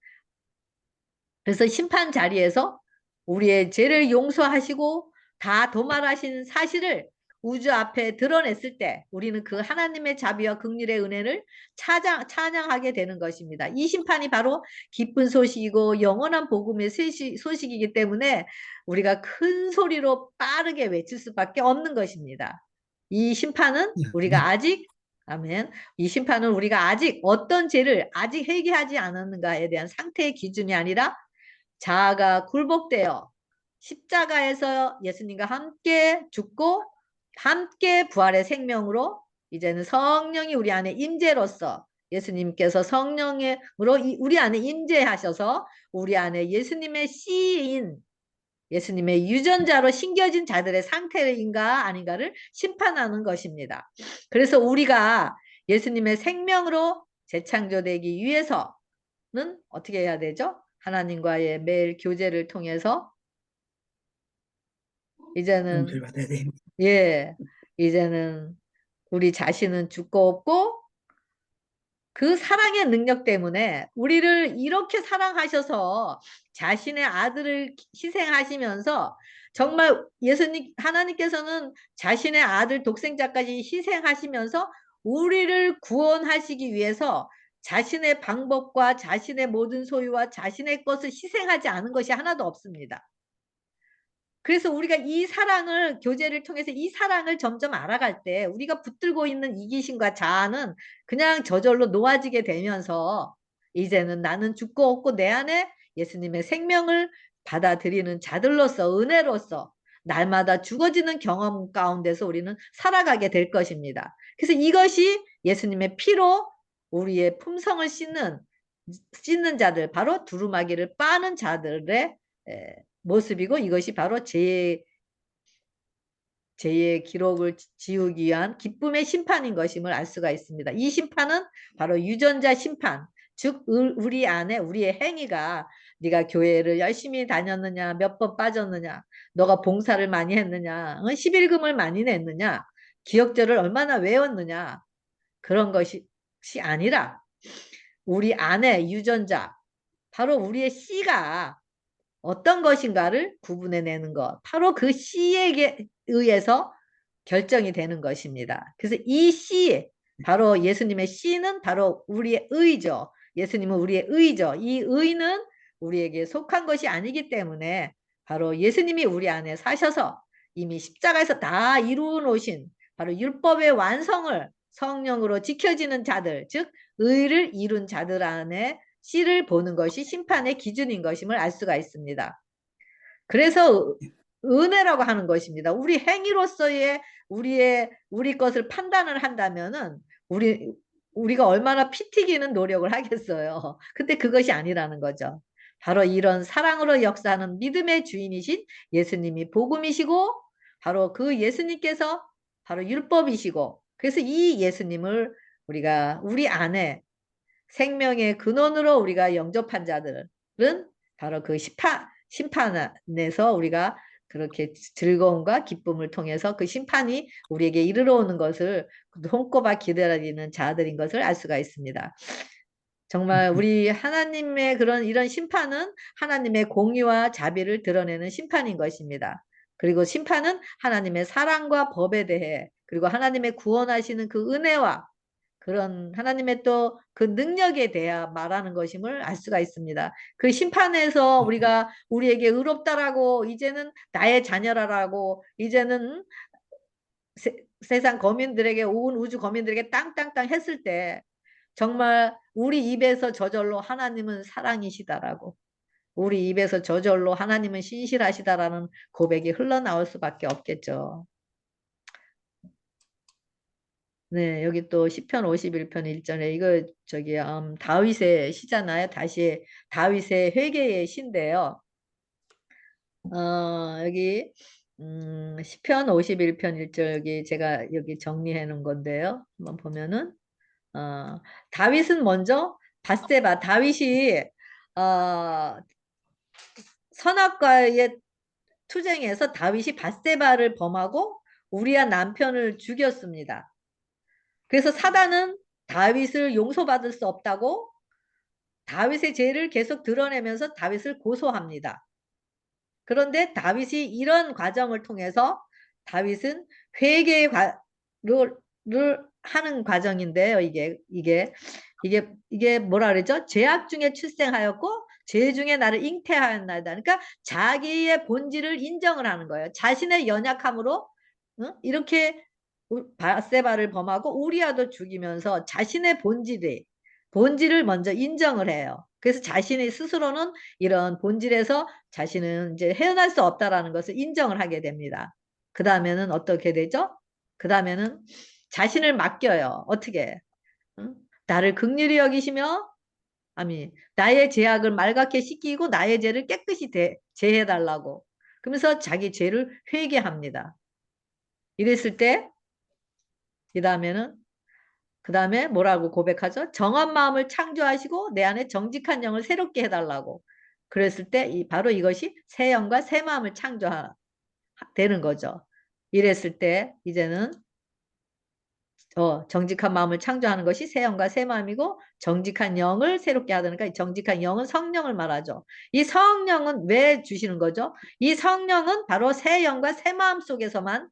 그래서 심판 자리에서 우리의 죄를 용서하시고 다 도말하신 사실을 우주 앞에 드러냈을 때 우리는 그 하나님의 자비와 긍휼의 은혜를 찬양하게 되는 것입니다. 이 심판이 바로 기쁜 소식이고 영원한 복음의 소식이기 때문에 우리가 큰 소리로 빠르게 외칠 수밖에 없는 것입니다. 이 심판은 우리가 아직, 아멘. 이 심판은 우리가 아직 어떤 죄를 아직 회개하지 않았는가에 대한 상태의 기준이 아니라, 자아가 굴복되어 십자가에서 예수님과 함께 죽고 함께 부활의 생명으로 이제는 성령이 우리 안에 임재로서, 예수님께서 성령으로 우리 안에 임재하셔서 우리 안에 예수님의 씨인, 예수님의 유전자로 심겨진 자들의 상태인가 아닌가를 심판하는 것입니다. 그래서 우리가 예수님의 생명으로 재창조되기 위해서는 어떻게 해야 되죠? 하나님과의 매일 교제를 통해서 이제는, 용서받아야 됩니다. 예, 이제는 우리 자신은 죽고 없고 그 사랑의 능력 때문에 우리를 이렇게 사랑하셔서 자신의 아들을 희생하시면서, 정말 예수님 하나님께서는 자신의 아들 독생자까지 희생하시면서 우리를 구원하시기 위해서 자신의 방법과 자신의 모든 소유와 자신의 것을 희생하지 않은 것이 하나도 없습니다. 그래서 우리가 이 사랑을, 교제를 통해서 이 사랑을 점점 알아갈 때 우리가 붙들고 있는 이기심과 자아는 그냥 저절로 놓아지게 되면서, 이제는 나는 죽고 없고 내 안에 예수님의 생명을 받아들이는 자들로서 은혜로서 날마다 죽어지는 경험 가운데서 우리는 살아가게 될 것입니다. 그래서 이것이 예수님의 피로 우리의 품성을 씻는 자들, 바로 두루마기를 빠는 자들의 모습이고, 이것이 바로 죄의 기록을 지우기 위한 기쁨의 심판인 것임을 알 수가 있습니다. 이 심판은 바로 유전자 심판, 즉 우리 안에 우리의 행위가, 네가 교회를 열심히 다녔느냐, 몇 번 빠졌느냐, 너가 봉사를 많이 했느냐, 11금을 많이 냈느냐, 기억절을 얼마나 외웠느냐, 그런 것이 아니라 우리 안에 유전자, 바로 우리의 씨가 어떤 것인가를 구분해내는 것, 바로 그 씨에게 의해서 결정이 되는 것입니다. 그래서 이 씨, 바로 예수님의 씨는 바로 우리의 의죠. 예수님은 우리의 의죠. 이 의는 우리에게 속한 것이 아니기 때문에 바로 예수님이 우리 안에 사셔서 이미 십자가에서 다 이루어 놓으신 바로 율법의 완성을 성령으로 지켜지는 자들, 즉 의를 이룬 자들 안에 씨를 보는 것이 심판의 기준인 것임을 알 수가 있습니다. 그래서 은혜라고 하는 것입니다. 우리 행위로서의 우리 것을 판단을 한다면은 우리가 얼마나 피 튀기는 노력을 하겠어요. 근데 그것이 아니라는 거죠. 바로 이런 사랑으로 역사하는 믿음의 주인이신 예수님이 복음이시고, 바로 그 예수님께서 바로 율법이시고, 그래서 이 예수님을 우리가 우리 안에 생명의 근원으로 우리가 영접한 자들은 바로 그 심판에서 우리가 그렇게 즐거움과 기쁨을 통해서 그 심판이 우리에게 이르러 오는 것을 손꼽아 기다리는 자들인 것을 알 수가 있습니다. 정말 우리 하나님의 이런 심판은 하나님의 공의와 자비를 드러내는 심판인 것입니다. 그리고 심판은 하나님의 사랑과 법에 대해, 그리고 하나님의 구원하시는 그 은혜와 그런 하나님의 또 그 능력에 대해 말하는 것임을 알 수가 있습니다. 그 심판에서 우리에게 의롭다라고, 이제는 나의 자녀라고, 이제는 세상 거민들에게, 온 우주 거민들에게 땅땅땅 했을 때 정말 우리 입에서 저절로 하나님은 사랑이시다라고, 우리 입에서 저절로 하나님은 신실하시다라는 고백이 흘러나올 수밖에 없겠죠. 네, 여기 또 시편 51편 1절에 이거 다윗의 시잖아요. 다시 다윗의 회개의 시인데요. 여기 시편 51편 1절, 여기 제가 여기 정리해 놓은 건데요. 한번 보면은 다윗은 먼저 다윗이 어, 선악과의 투쟁에서 다윗이 밧세바를 범하고 우리아 남편을 죽였습니다. 그래서 사단은 다윗을 용서받을 수 없다고 다윗의 죄를 계속 드러내면서 다윗을 고소합니다. 그런데 다윗이 이런 과정을 통해서 다윗은 회개를 하는 과정인데요. 이게 뭐라 그러죠? 죄악 중에 출생하였고 죄 중에 나를 잉태하였나이다. 그러니까 자기의 본질을 인정을 하는 거예요. 자신의 연약함으로 이렇게 밧세바를 범하고 우리아도 죽이면서 자신의 본질을 먼저 인정을 해요. 그래서 자신이 스스로는 이런 본질에서 자신은 이제 헤어날 수 없다라는 것을 인정을 하게 됩니다. 그 다음에는 어떻게 되죠? 그 다음에는 자신을 맡겨요. 어떻게? 응? 나를 긍휼히 여기시며, 아니, 나의 죄악을 말갛게 씻기고 나의 죄를 깨끗이 제해달라고. 그러면서 자기 죄를 회개합니다. 이랬을 때, 그 다음에 뭐라고 고백하죠? 정한 마음을 창조하시고 내 안에 정직한 영을 새롭게 해달라고. 그랬을 때 바로 이것이 새 영과 새 마음을 창조되는 거죠. 이랬을 때 이제는 정직한 마음을 창조하는 것이 새 영과 새 마음이고, 정직한 영을 새롭게 하다니까 이 정직한 영은 성령을 말하죠. 이 성령은 왜 주시는 거죠? 이 성령은 바로 새 영과 새 마음 속에서만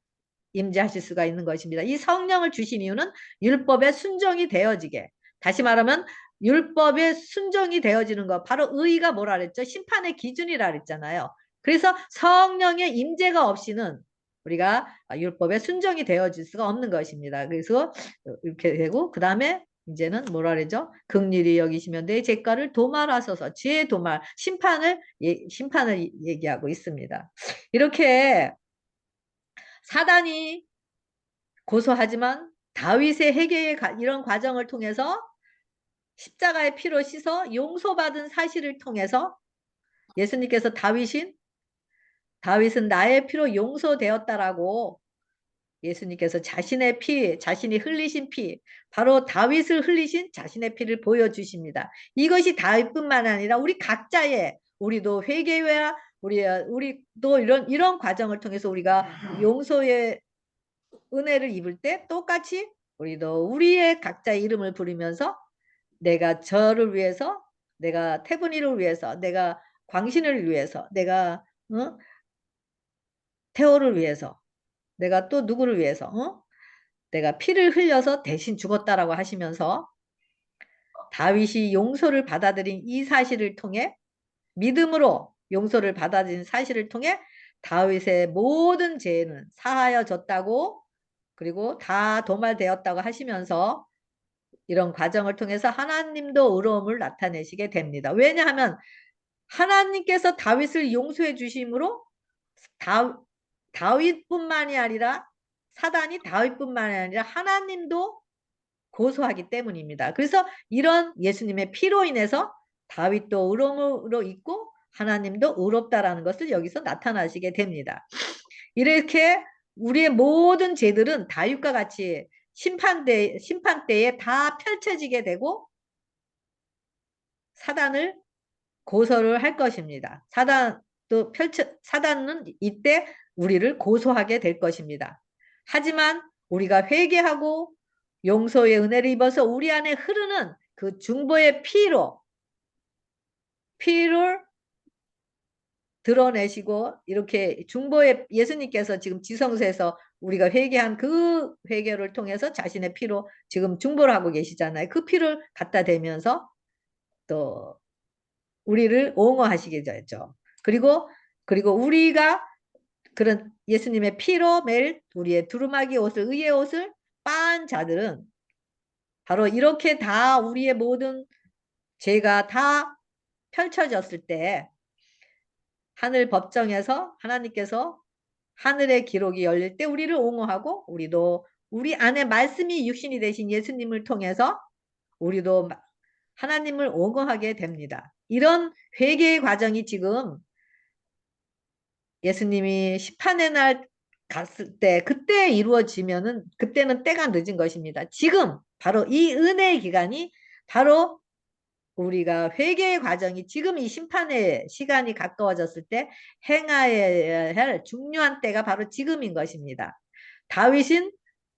임재하실 수가 있는 것입니다. 이 성령을 주신 이유는 율법에 순종이 되어지게. 다시 말하면 율법에 순종이 되어지는 것. 바로 의의가 뭐라 그랬죠? 심판의 기준이라 그랬잖아요. 그래서 성령의 임재가 없이는 우리가 율법에 순종이 되어질 수가 없는 것입니다. 그래서 이렇게 되고, 그 다음에 이제는 뭐라 그러죠? 긍휼히 여기시면 내 죄가를 도말하소서. 죄의 도말, 심판을 얘기하고 있습니다. 이렇게 사단이 고소하지만 다윗의 회개의 이런 과정을 통해서 십자가의 피로 씻어 용서받은 사실을 통해서 예수님께서 다윗은 나의 피로 용서되었다라고 예수님께서 자신의 피, 자신이 흘리신 피, 바로 다윗을 흘리신 자신의 피를 보여주십니다. 이것이 다윗뿐만 아니라 우리 각자의, 우리도 회개와 우리도 이런 과정을 통해서 우리가 용서의 은혜를 입을 때 똑같이 우리도 우리의 각자의 이름을 부르면서 내가 저를 위해서, 내가 태분이를 위해서, 내가 광신을 위해서, 내가 태호를 위해서, 내가 또 누구를 위해서, 내가 피를 흘려서 대신 죽었다라고 하시면서 다윗이 용서를 받아들인 이 사실을 통해, 믿음으로 용서를 받아들인 사실을 통해 다윗의 모든 죄는 사하여졌다고, 그리고 다 도말되었다고 하시면서 이런 과정을 통해서 하나님도 의로움을 나타내시게 됩니다. 왜냐하면 하나님께서 다윗을 용서해 주심으로 다윗뿐만이 아니라, 사단이 다윗뿐만이 아니라 하나님도 고소하기 때문입니다. 그래서 이런 예수님의 피로 인해서 다윗도 의로움으로 있고 하나님도 의롭다라는 것을 여기서 나타나시게 됩니다. 이렇게 우리의 모든 죄들은 다윗과 같이 심판대에 다 펼쳐지게 되고 사단을 고소를 할 것입니다. 사단은 이때 우리를 고소하게 될 것입니다. 하지만 우리가 회개하고 용서의 은혜를 입어서 우리 안에 흐르는 그 중보의 피를 드러내시고, 이렇게 중보의 예수님께서 지금 지성소에서 우리가 회개한 그 회개를 통해서 자신의 피로 지금 중보를 하고 계시잖아요. 그 피를 갖다 대면서 또 우리를 옹호하시게 되죠. 그리고 우리가 그런 예수님의 피로 맬 우리의 두루마기 옷을, 의의 옷을 빤 자들은 바로 이렇게 다 우리의 모든 죄가 다 펼쳐졌을 때 하늘 법정에서 하나님께서 하늘의 기록이 열릴 때 우리를 옹호하고, 우리도 우리 안에 말씀이 육신이 되신 예수님을 통해서 우리도 하나님을 옹호하게 됩니다. 이런 회개의 과정이 지금 예수님이 심판의 날 갔을 때 그때 이루어지면은 그때는 때가 늦은 것입니다. 지금 바로 이 은혜의 기간이, 바로 우리가 회개의 과정이 지금 이 심판의 시간이 가까워졌을 때 행하여야 할 중요한 때가 바로 지금인 것입니다. 다윗은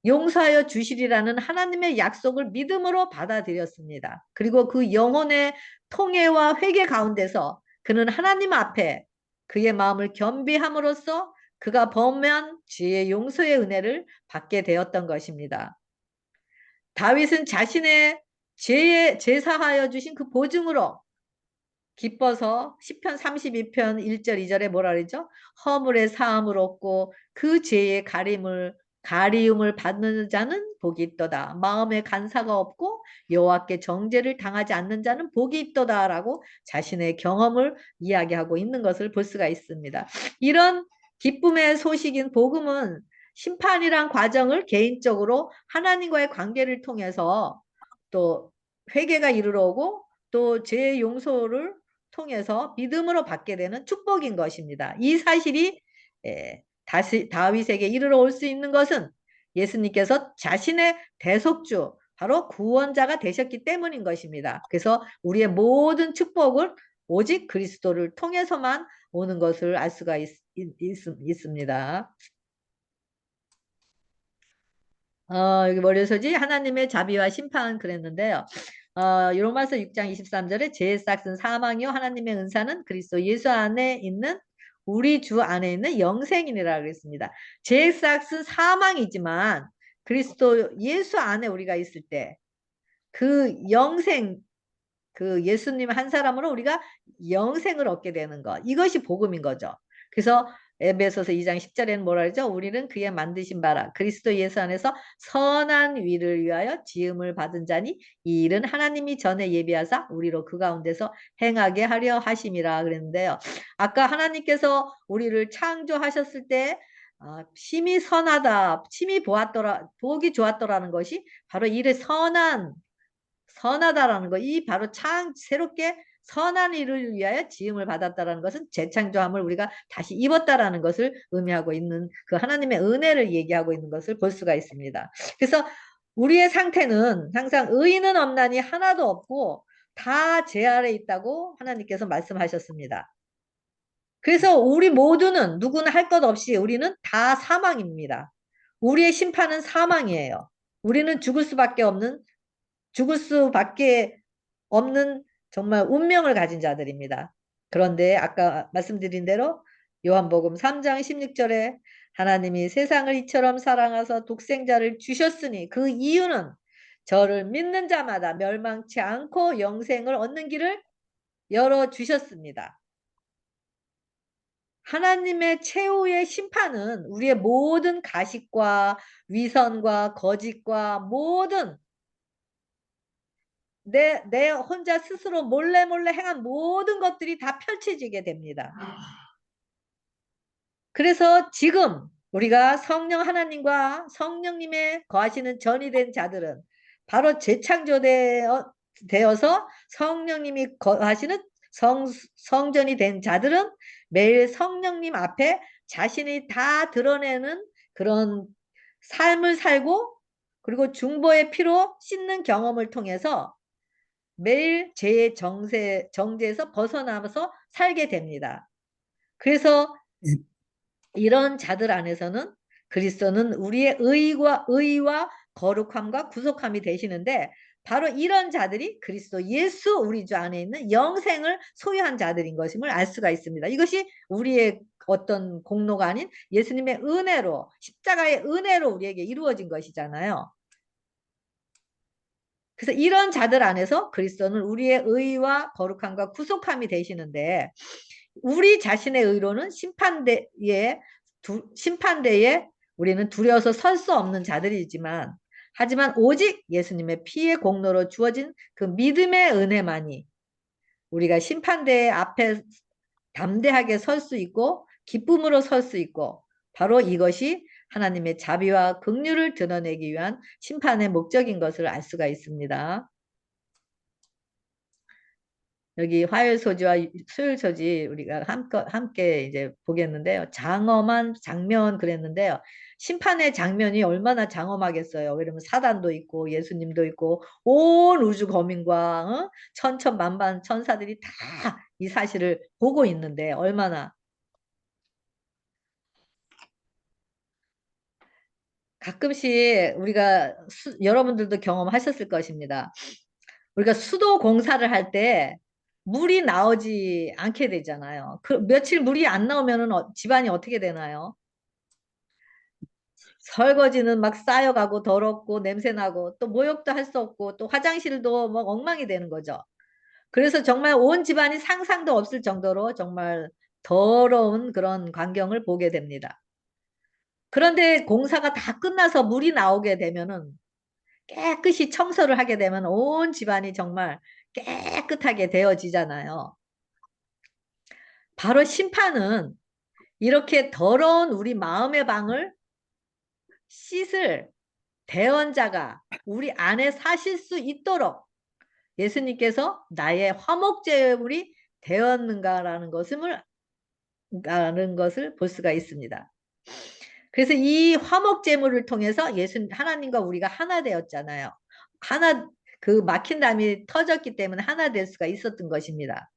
용서하여 주시리라는 하나님의 약속을 믿음으로 받아들였습니다. 그리고 그 영혼의 통회와 회개 가운데서 그는 하나님 앞에 그의 마음을 겸비함으로써 그가 범한 죄의 용서의 은혜를 받게 되었던 것입니다. 다윗은 자신의 제사하여 주신 그 보증으로 기뻐서 시편 32편 1절 2절에 뭐라 그러죠? 허물의 사함을 얻고 그 죄의 가리움을 받는 자는 복이 있도다. 마음에 간사가 없고 여호와께 정죄를 당하지 않는 자는 복이 있도다라고 자신의 경험을 이야기하고 있는 것을 볼 수가 있습니다. 이런 기쁨의 소식인 복음은 심판이란 과정을 개인적으로 하나님과의 관계를 통해서 또 회개가 이르러 오고 또 죄 용서를 통해서 믿음으로 받게 되는 축복인 것입니다. 이 사실이 다시 다윗에게 이르러 올 수 있는 것은 예수님께서 자신의 대속주, 바로 구원자가 되셨기 때문인 것입니다. 그래서 우리의 모든 축복을 오직 그리스도를 통해서만 오는 것을 알 수가 있습니다. 여기 머리서지 하나님의 자비와 심판 그랬는데요. 로마서 6장 23절에 죄의 싹은 사망이요 하나님의 은사는 그리스도 예수 안에 있는 우리 주 안에 있는 영생이니라 그랬습니다. 죄의 싹은 사망이지만 그리스도 예수 안에 우리가 있을 때 그 영생, 그 예수님 한 사람으로 우리가 영생을 얻게 되는 것, 이것이 복음인 거죠. 그래서 에베소서 2장 10절에는 뭐라 그러죠? 우리는 그의 만드신 바라 그리스도 예수 안에서 선한 위를 위하여 지음을 받은 자니 이 일은 하나님이 전에 예비하사 우리로 그 가운데서 행하게 하려 하심이라 그랬는데요. 아까 하나님께서 우리를 창조하셨을 때 심히 선하다, 심히 보았더라, 보기 좋았더라는 것이 바로 이를 선하다라는 거, 이 바로 새롭게 선한 일을 위하여 지음을 받았다라는 것은 재창조함을 우리가 다시 입었다라는 것을 의미하고 있는 그 하나님의 은혜를 얘기하고 있는 것을 볼 수가 있습니다. 그래서 우리의 상태는 항상 의인은 없나니 하나도 없고 다 죄 아래 있다고 하나님께서 말씀하셨습니다. 그래서 우리 모두는 누구나 할 것 없이 우리는 다 사망입니다. 우리의 심판은 사망이에요. 우리는 죽을 수밖에 없는 정말 운명을 가진 자들입니다. 그런데 아까 말씀드린 대로 요한복음 3장 16절에 하나님이 세상을 이처럼 사랑하사 독생자를 주셨으니 그 이유는 저를 믿는 자마다 멸망치 않고 영생을 얻는 길을 열어주셨습니다. 하나님의 최후의 심판은 우리의 모든 가식과 위선과 거짓과 모든 내 혼자 스스로 몰래 행한 모든 것들이 다 펼쳐지게 됩니다. 그래서 지금 우리가 성령 하나님과 성령님의 거하시는 전이 된 자들은 바로 재창조되어서 성령님이 거하시는 성전이 된 자들은 매일 성령님 앞에 자신이 다 드러내는 그런 삶을 살고 그리고 중보의 피로 씻는 경험을 통해서 매일 죄의 정죄에서 벗어나서 살게 됩니다. 그래서 예, 이런 자들 안에서는 그리스도는 우리의 의와 거룩함과 구속함이 되시는데 바로 이런 자들이 그리스도 예수 우리 주 안에 있는 영생을 소유한 자들인 것임을 알 수가 있습니다. 이것이 우리의 어떤 공로가 아닌 예수님의 은혜로 십자가의 은혜로 우리에게 이루어진 것이잖아요. 그래서 이런 자들 안에서 그리스도는 우리의 의와 거룩함과 구속함이 되시는데 우리 자신의 의로는 심판대에 우리는 두려워서 설 수 없는 자들이지만 하지만 오직 예수님의 피의 공로로 주어진 그 믿음의 은혜만이 우리가 심판대 앞에 담대하게 설 수 있고 기쁨으로 설 수 있고 바로 이것이 하나님의 자비와 긍휼을 드러내기 위한 심판의 목적인 것을 알 수가 있습니다. 여기 화요일 소지와 수요일 소지 우리가 함께 이제 보겠는데요. 장엄한 장면 그랬는데요. 심판의 장면이 얼마나 장엄하겠어요. 왜냐면 사단도 있고 예수님도 있고 온 우주 거민과 천천만반 천사들이 다 이 사실을 보고 있는데 얼마나 가끔씩 우리가 여러분들도 경험하셨을 것입니다. 우리가 수도 공사를 할 때 물이 나오지 않게 되잖아요. 그 며칠 물이 안 나오면은 집안이 어떻게 되나요? 설거지는 막 쌓여가고 더럽고 냄새나고 또 목욕도 할 수 없고 또 화장실도 뭐 엉망이 되는 거죠. 그래서 정말 온 집안이 상상도 없을 정도로 정말 더러운 그런 광경을 보게 됩니다. 그런데 공사가 다 끝나서 물이 나오게 되면은 깨끗이 청소를 하게 되면 온 집안이 정말 깨끗하게 되어지잖아요. 바로 심판은 이렇게 더러운 우리 마음의 방을 씻을 대언자가 우리 안에 사실 수 있도록 예수님께서 나의 화목제물이 되었는가라는 것을 볼 수가 있습니다. 그래서 이 화목제물을 통해서 하나님과 우리가 하나 되었잖아요. 그 막힌 담이 터졌기 때문에 하나 될 수가 있었던 것입니다.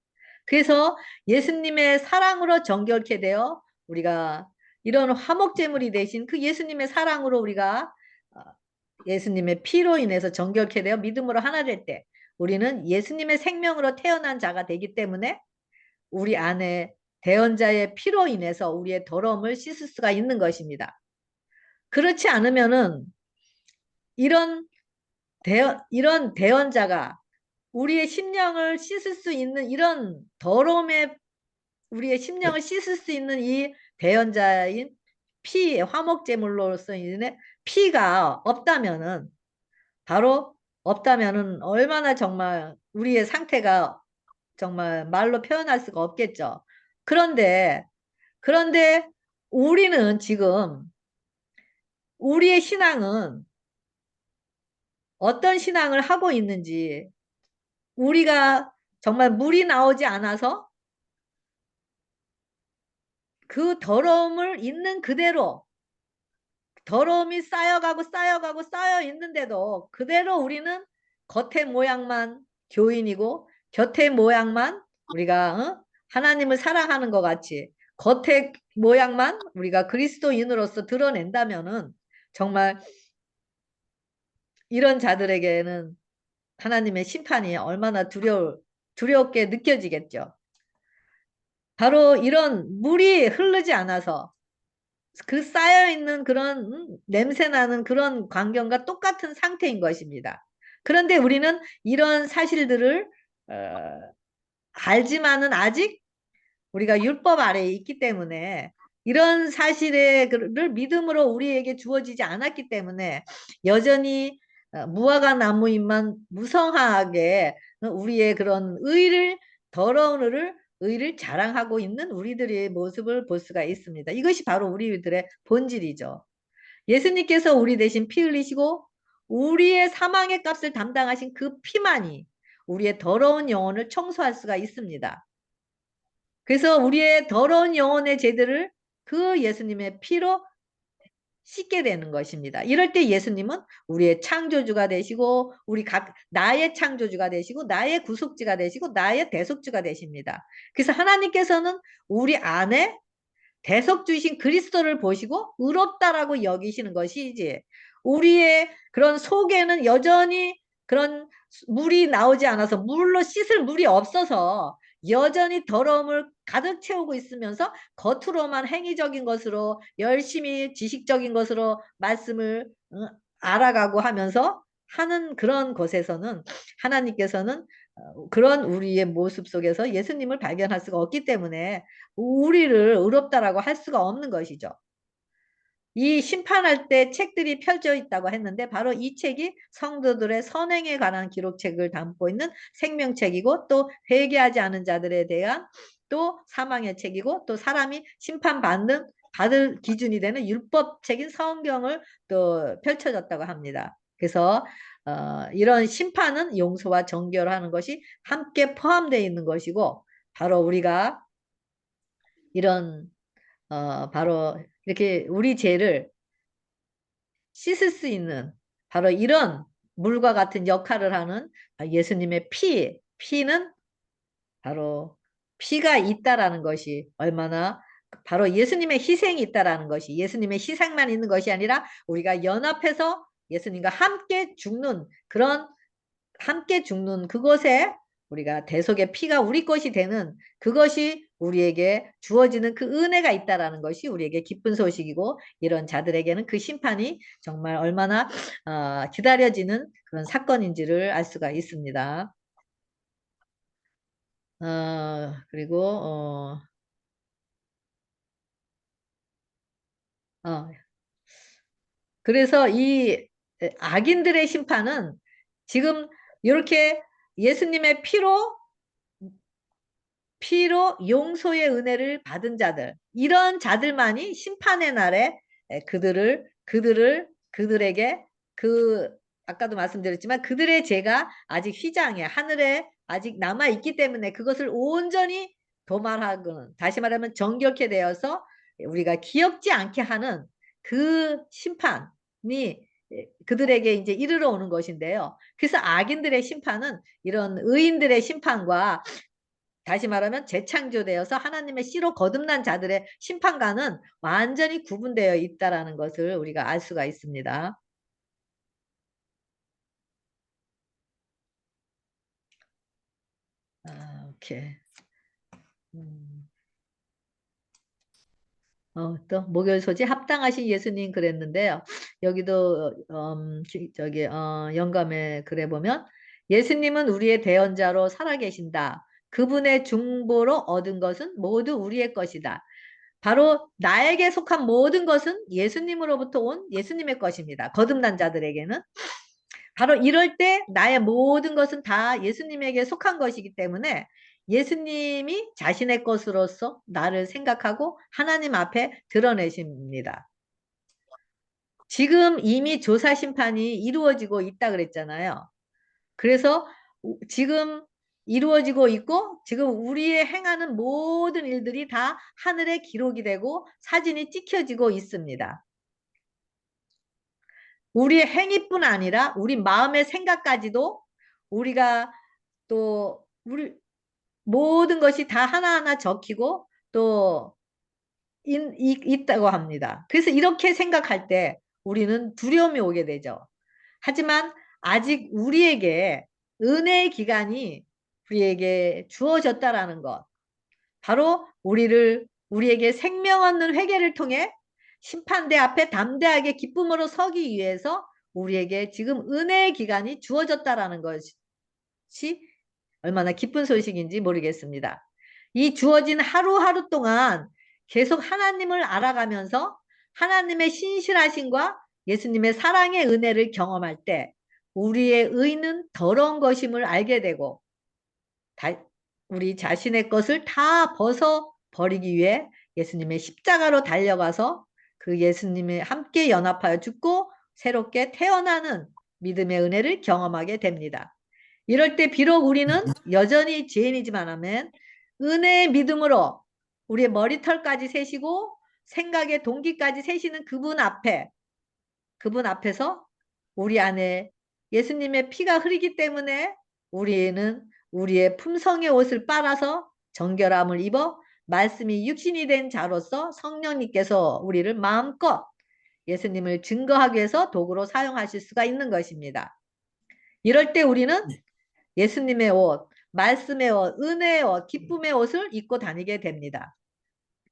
그래서 예수님의 사랑으로 정결케 되어 우리가 이런 화목제물이 되신 그 예수님의 사랑으로 우리가 예수님의 피로 인해서 정결케 되어 믿음으로 하나 될 때 우리는 예수님의 생명으로 태어난 자가 되기 때문에 우리 안에 대언자의 피로 인해서 우리의 더러움을 씻을 수가 있는 것입니다. 그렇지 않으면은 이런 대언자가 우리의 심령을 씻을 수 있는 이런 더러움에 우리의 심령을 씻을 수 있는 이 대연자인 피, 화목제물로서 인해 피가 없다면은, 바로 없다면은 얼마나 정말 우리의 상태가 정말 말로 표현할 수가 없겠죠. 그런데 우리는 지금 우리의 신앙은 어떤 신앙을 하고 있는지, 우리가 정말 물이 나오지 않아서 그 더러움을 있는 그대로, 더러움이 쌓여가고 쌓여 있는데도 그대로 우리는 겉의 모양만 교인이고 겉의 모양만 우리가 하나님을 사랑하는 것 같이 겉의 모양만 우리가 그리스도인으로서 드러낸다면은 정말 이런 자들에게는 하나님의 심판이 얼마나 두렵게 느껴지겠죠. 바로 이런 물이 흐르지 않아서 그 쌓여있는 그런 냄새나는 그런 광경과 똑같은 상태인 것입니다. 그런데 우리는 이런 사실들을 어, 알지만은 아직 우리가 율법 아래에 있기 때문에 이런 사실을 믿음으로 우리에게 주어지지 않았기 때문에 여전히 무화과 나무잎만 무성하게 우리의 그런 더러운 의를 자랑하고 있는 우리들의 모습을 볼 수가 있습니다. 이것이 바로 우리들의 본질이죠. 예수님께서 우리 대신 피 흘리시고 우리의 사망의 값을 담당하신 그 피만이 우리의 더러운 영혼을 청소할 수가 있습니다. 그래서 우리의 더러운 영혼의 죄들을 그 예수님의 피로 씻게 되는 것입니다. 이럴 때 예수님은 우리의 창조주가 되시고 나의 창조주가 되시고 나의 구속주가 되시고 나의 대속주가 되십니다. 그래서 하나님께서는 우리 안에 대속주이신 그리스도를 보시고 의롭다라고 여기시는 것이지, 우리의 그런 속에는 여전히 그런 물이 나오지 않아서 물로 씻을 물이 없어서 여전히 더러움을 가득 채우고 있으면서 겉으로만 행위적인 것으로 열심히 지식적인 것으로 말씀을 알아가고 하면서 하는 그런 곳에서는 하나님께서는 그런 우리의 모습 속에서 예수님을 발견할 수가 없기 때문에 우리를 의롭다라고 할 수가 없는 것이죠. 이 심판할 때 책들이 펼쳐 있다고 했는데 바로 이 책이 성도들의 선행에 관한 기록책을 담고 있는 생명책이고 또 회개하지 않은 자들에 대한 또 사망의 책이고 또 사람이 받을 기준이 되는 율법책인 성경을 또 펼쳐졌다고 합니다. 그래서 이런 심판은 용서와 정결 하는 것이 함께 포함되어 있는 것이고 바로 우리가 이런 바로 이렇게 우리 죄를 씻을 수 있는 바로 이런 물과 같은 역할을 하는 예수님의 피는 바로 피가 있다라는 것이 얼마나 바로 예수님의 희생이 있다라는 것이 예수님의 희생만 있는 것이 아니라 우리가 연합해서 예수님과 함께 죽는 그곳에 우리가 대속의 피가 우리 것이 되는 그것이 우리에게 주어지는 그 은혜가 있다라는 것이 우리에게 기쁜 소식이고 이런 자들에게는 그 심판이 정말 얼마나 기다려지는 그런 사건인지를 알 수가 있습니다. 그리고 어, 그래서 이 악인들의 심판은 지금 이렇게 예수님의 피로 용서의 은혜를 받은 자들, 이런 자들만이 심판의 날에 그들에게 아까도 말씀드렸지만 그들의 죄가 아직 휘장에 하늘에 아직 남아있기 때문에 그것을 온전히 도말하고는 다시 말하면 정결케 되어서 우리가 기억지 않게 하는 그 심판이 그들에게 이제 이르러 오는 것인데요. 그래서 악인들의 심판은 이런 의인들의 심판과 다시 말하면 재창조되어서 하나님의 씨로 거듭난 자들의 심판과는 완전히 구분되어 있다라는 것을 우리가 알 수가 있습니다. 오케이. 또 목요일 소지 합당하신 예수님 그랬는데요. 여기도 영감의 글에 보면 예수님은 우리의 대언자로 살아계신다. 그분의 중보로 얻은 것은 모두 우리의 것이다. 바로 나에게 속한 모든 것은 예수님으로부터 온 예수님의 것입니다. 거듭난 자들에게는. 바로 이럴 때 나의 모든 것은 다 예수님에게 속한 것이기 때문에 예수님이 자신의 것으로서 나를 생각하고 하나님 앞에 드러내십니다. 지금 이미 조사 심판이 이루어지고 있다 그랬잖아요. 그래서 지금 이루어지고 있고 지금 우리의 행하는 모든 일들이 다 하늘에 기록이 되고 사진이 찍혀지고 있습니다. 우리의 행위뿐 아니라 우리 마음의 생각까지도 우리가 또 우리 모든 것이 다 하나하나 적히고 또 있다고 합니다. 그래서 이렇게 생각할 때 우리는 두려움이 오게 되죠. 하지만 아직 우리에게 은혜의 기간이 우리에게 주어졌다라는 것. 바로 우리에게 생명 얻는 회개를 통해 심판대 앞에 담대하게 기쁨으로 서기 위해서 우리에게 지금 은혜의 기간이 주어졌다라는 것이 얼마나 기쁜 소식인지 모르겠습니다. 이 주어진 하루하루 동안 계속 하나님을 알아가면서 하나님의 신실하심과 예수님의 사랑의 은혜를 경험할 때 우리의 의는 더러운 것임을 알게 되고 우리 자신의 것을 다 벗어 버리기 위해 예수님의 십자가로 달려가서 그 예수님의 함께 연합하여 죽고 새롭게 태어나는 믿음의 은혜를 경험하게 됩니다. 이럴 때 비록 우리는 여전히 죄인이지만 하면 은혜의 믿음으로 우리의 머리털까지 세시고 생각의 동기까지 세시는 그분 앞에서 우리 안에 예수님의 피가 흐르기 때문에 우리는 우리의 품성의 옷을 빨아서 정결함을 입어 말씀이 육신이 된 자로서 성령님께서 우리를 마음껏 예수님을 증거하기 위해서 도구로 사용하실 수가 있는 것입니다. 이럴 때 우리는 예수님의 옷, 말씀의 옷, 은혜의 옷, 기쁨의 옷을 입고 다니게 됩니다.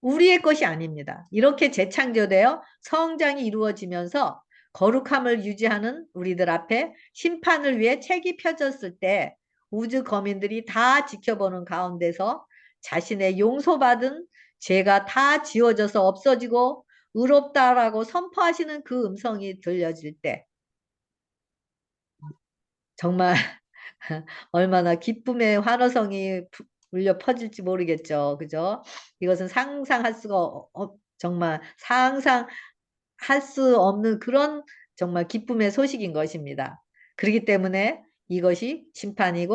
우리의 것이 아닙니다. 이렇게 재창조되어 성장이 이루어지면서 거룩함을 유지하는 우리들 앞에 심판을 위해 책이 펴졌을 때 우주 거민들이 다 지켜보는 가운데서 자신의 용서받은 죄가 다 지워져서 없어지고 의롭다라고 선포하시는 그 음성이 들려질 때 정말 얼마나 기쁨의 환호성이 울려 퍼질지 모르겠죠. 그죠? 이것은 상상할 수가 정말 상상할 수 없는 그런 정말 기쁨의 소식인 것입니다. 그렇기 때문에 이것이 심판이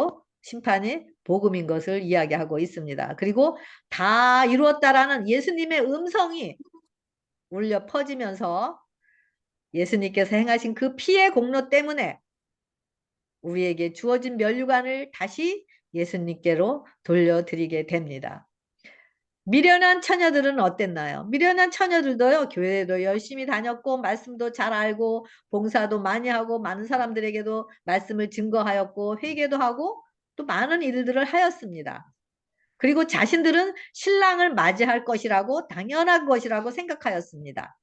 복음인 것을 이야기하고 있습니다. 그리고 다 이루었다라는 예수님의 음성이 울려 퍼지면서 예수님께서 행하신 그 피의 공로 때문에 우리에게 주어진 면류관을 다시 예수님께로 돌려드리게 됩니다. 미련한 처녀들은 어땠나요? 미련한 처녀들도요, 교회도 열심히 다녔고, 말씀도 잘 알고, 봉사도 많이 하고, 많은 사람들에게도 말씀을 증거하였고, 회개도 하고, 또 많은 일들을 하였습니다. 그리고 자신들은 신랑을 맞이할 것이라고, 당연한 것이라고 생각하였습니다.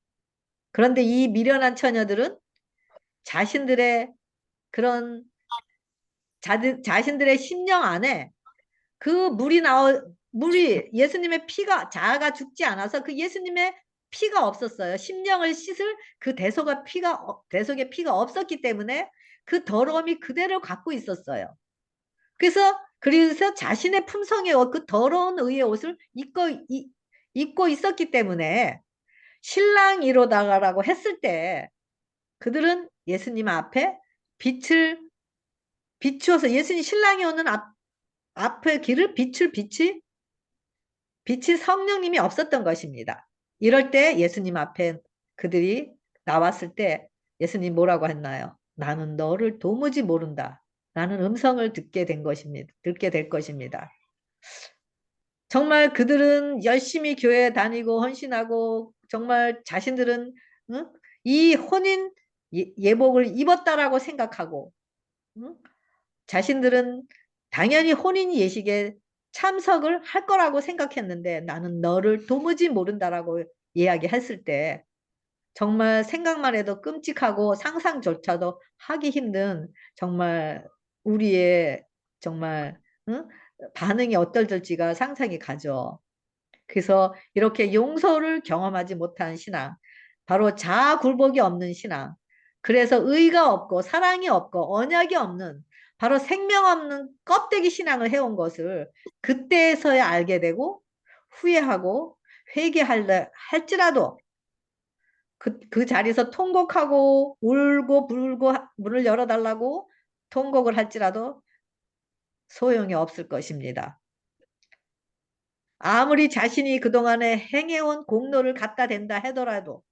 그런데 이 미련한 처녀들은 자신들의 그런 자신들의 심령 안에 그 물이 예수님의 피가 자아가 죽지 않아서 그 예수님의 피가 없었어요. 심령을 씻을 그 대속의 피가 없었기 때문에 그 더러움이 그대로 갖고 있었어요. 그래서 자신의 품성의 옷, 그 더러운 의의 옷을 입고 있었기 때문에 신랑이로다가라고 했을 때 그들은 예수님 앞에 빛을 비추어서 예수님 신랑이 오는 앞의 길을 비출 빛이 성령님이 없었던 것입니다. 이럴 때 예수님 앞에 그들이 나왔을 때 예수님 뭐라고 했나요? 나는 너를 도무지 모른다. 라는 음성을 듣게 될 것입니다. 정말 그들은 열심히 교회 다니고 헌신하고 정말 자신들은 응? 이 혼인 예복을 입었다라고 생각하고 응? 자신들은 당연히 혼인 예식에 참석을 할 거라고 생각했는데 나는 너를 도무지 모른다라고 이야기했을 때 정말 생각만 해도 끔찍하고 상상조차도 하기 힘든 정말 우리의 정말 응? 반응이 어떨지가 상상이 가죠. 그래서 이렇게 용서를 경험하지 못한 신앙, 바로 자아 굴복이 없는 신앙, 그래서 의가 없고 사랑이 없고 언약이 없는 바로 생명 없는 껍데기 신앙을 해온 것을 그때서야 알게 되고 후회하고 회개할지라도 그 자리에서 통곡하고 울고 불고 문을 열어달라고 통곡을 할지라도 소용이 없을 것입니다. 아무리 자신이 그동안에 행해온 공로를 갖다 댄다 하더라도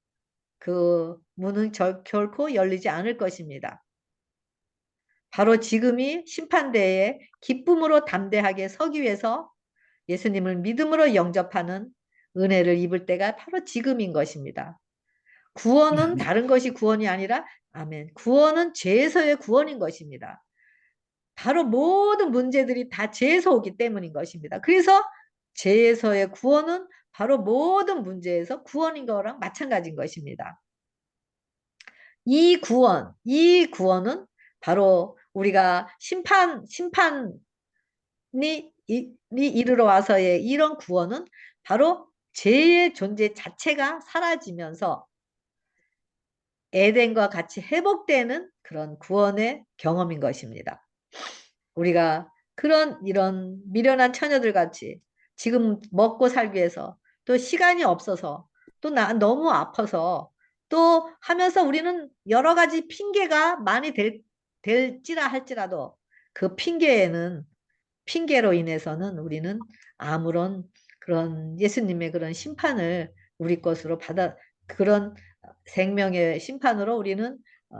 그 문은 결코 열리지 않을 것입니다. 바로 지금이 심판대에 기쁨으로 담대하게 서기 위해서 예수님을 믿음으로 영접하는 은혜를 입을 때가 바로 지금인 것입니다. 구원은 아멘. 다른 것이 구원이 아니라 아멘. 구원은 죄에서의 구원인 것입니다. 바로 모든 문제들이 다 죄에서 오기 때문인 것입니다. 그래서 죄에서의 구원은 바로 모든 문제에서 구원인 거랑 마찬가지인 것입니다. 이 구원은 바로 우리가 심판이 이르러 와서의 이런 구원은 바로 죄의 존재 자체가 사라지면서 에덴과 같이 회복되는 그런 구원의 경험인 것입니다. 우리가 이런 미련한 처녀들 같이 지금 먹고 살기 위해서 또 시간이 없어서 또 너무 아파서 또 하면서 우리는 여러 가지 핑계가 많이 될지라 할지라도 그 핑계로 인해서는 우리는 아무런 그런 예수님의 그런 심판을 우리 것으로 그런 생명의 심판으로 우리는 어,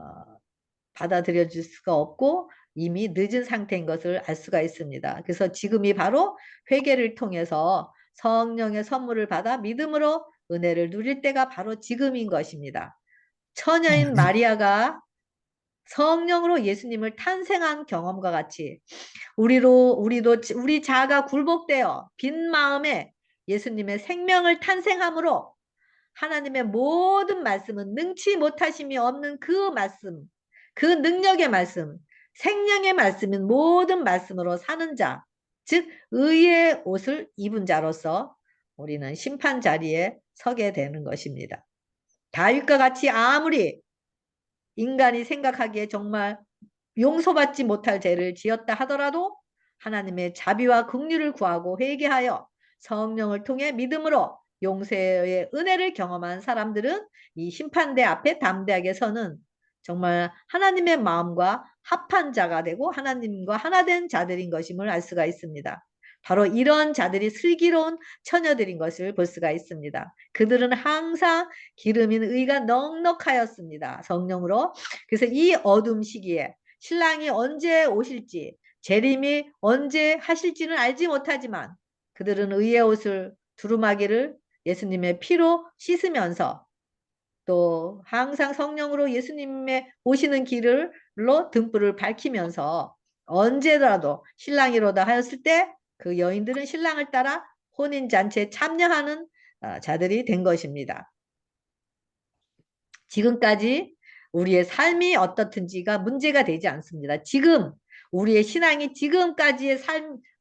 받아들여 줄 수가 없고 이미 늦은 상태인 것을 알 수가 있습니다. 그래서 지금이 바로 회개를 통해서 성령의 선물을 받아 믿음으로 은혜를 누릴 때가 바로 지금인 것입니다. 처녀인 아멘. 마리아가 성령으로 예수님을 탄생한 경험과 같이 우리도 우리 자아가 굴복되어 빈 마음에 예수님의 생명을 탄생함으로 하나님의 모든 말씀은 능치 못하심이 없는 그 말씀, 그 능력의 말씀, 생명의 말씀인 모든 말씀으로 사는 자, 즉 의의 옷을 입은 자로서 우리는 심판 자리에 서게 되는 것입니다. 다윗과 같이 아무리 인간이 생각하기에 정말 용서받지 못할 죄를 지었다 하더라도 하나님의 자비와 긍휼을 구하고 회개하여 성령을 통해 믿음으로 용서의 은혜를 경험한 사람들은 이 심판대 앞에 담대하게 서는 정말 하나님의 마음과 합한 자가 되고 하나님과 하나 된 자들인 것임을 알 수가 있습니다. 바로 이런 자들이 슬기로운 처녀들인 것을 볼 수가 있습니다. 그들은 항상 기름인 의가 넉넉하였습니다. 성령으로. 그래서 이 어둠 시기에 신랑이 언제 오실지 재림이 언제 하실지는 알지 못하지만 그들은 의의 옷을 두루마기를 예수님의 피로 씻으면서 또 항상 성령으로 예수님의 오시는 길로 등불을 밝히면서 언제라도 신랑이로다 하였을 때 그 여인들은 신랑을 따라 혼인잔치에 참여하는 자들이 된 것입니다. 지금까지 우리의 삶이 어떻든지가 문제가 되지 않습니다. 지금 우리의 신앙이 지금까지의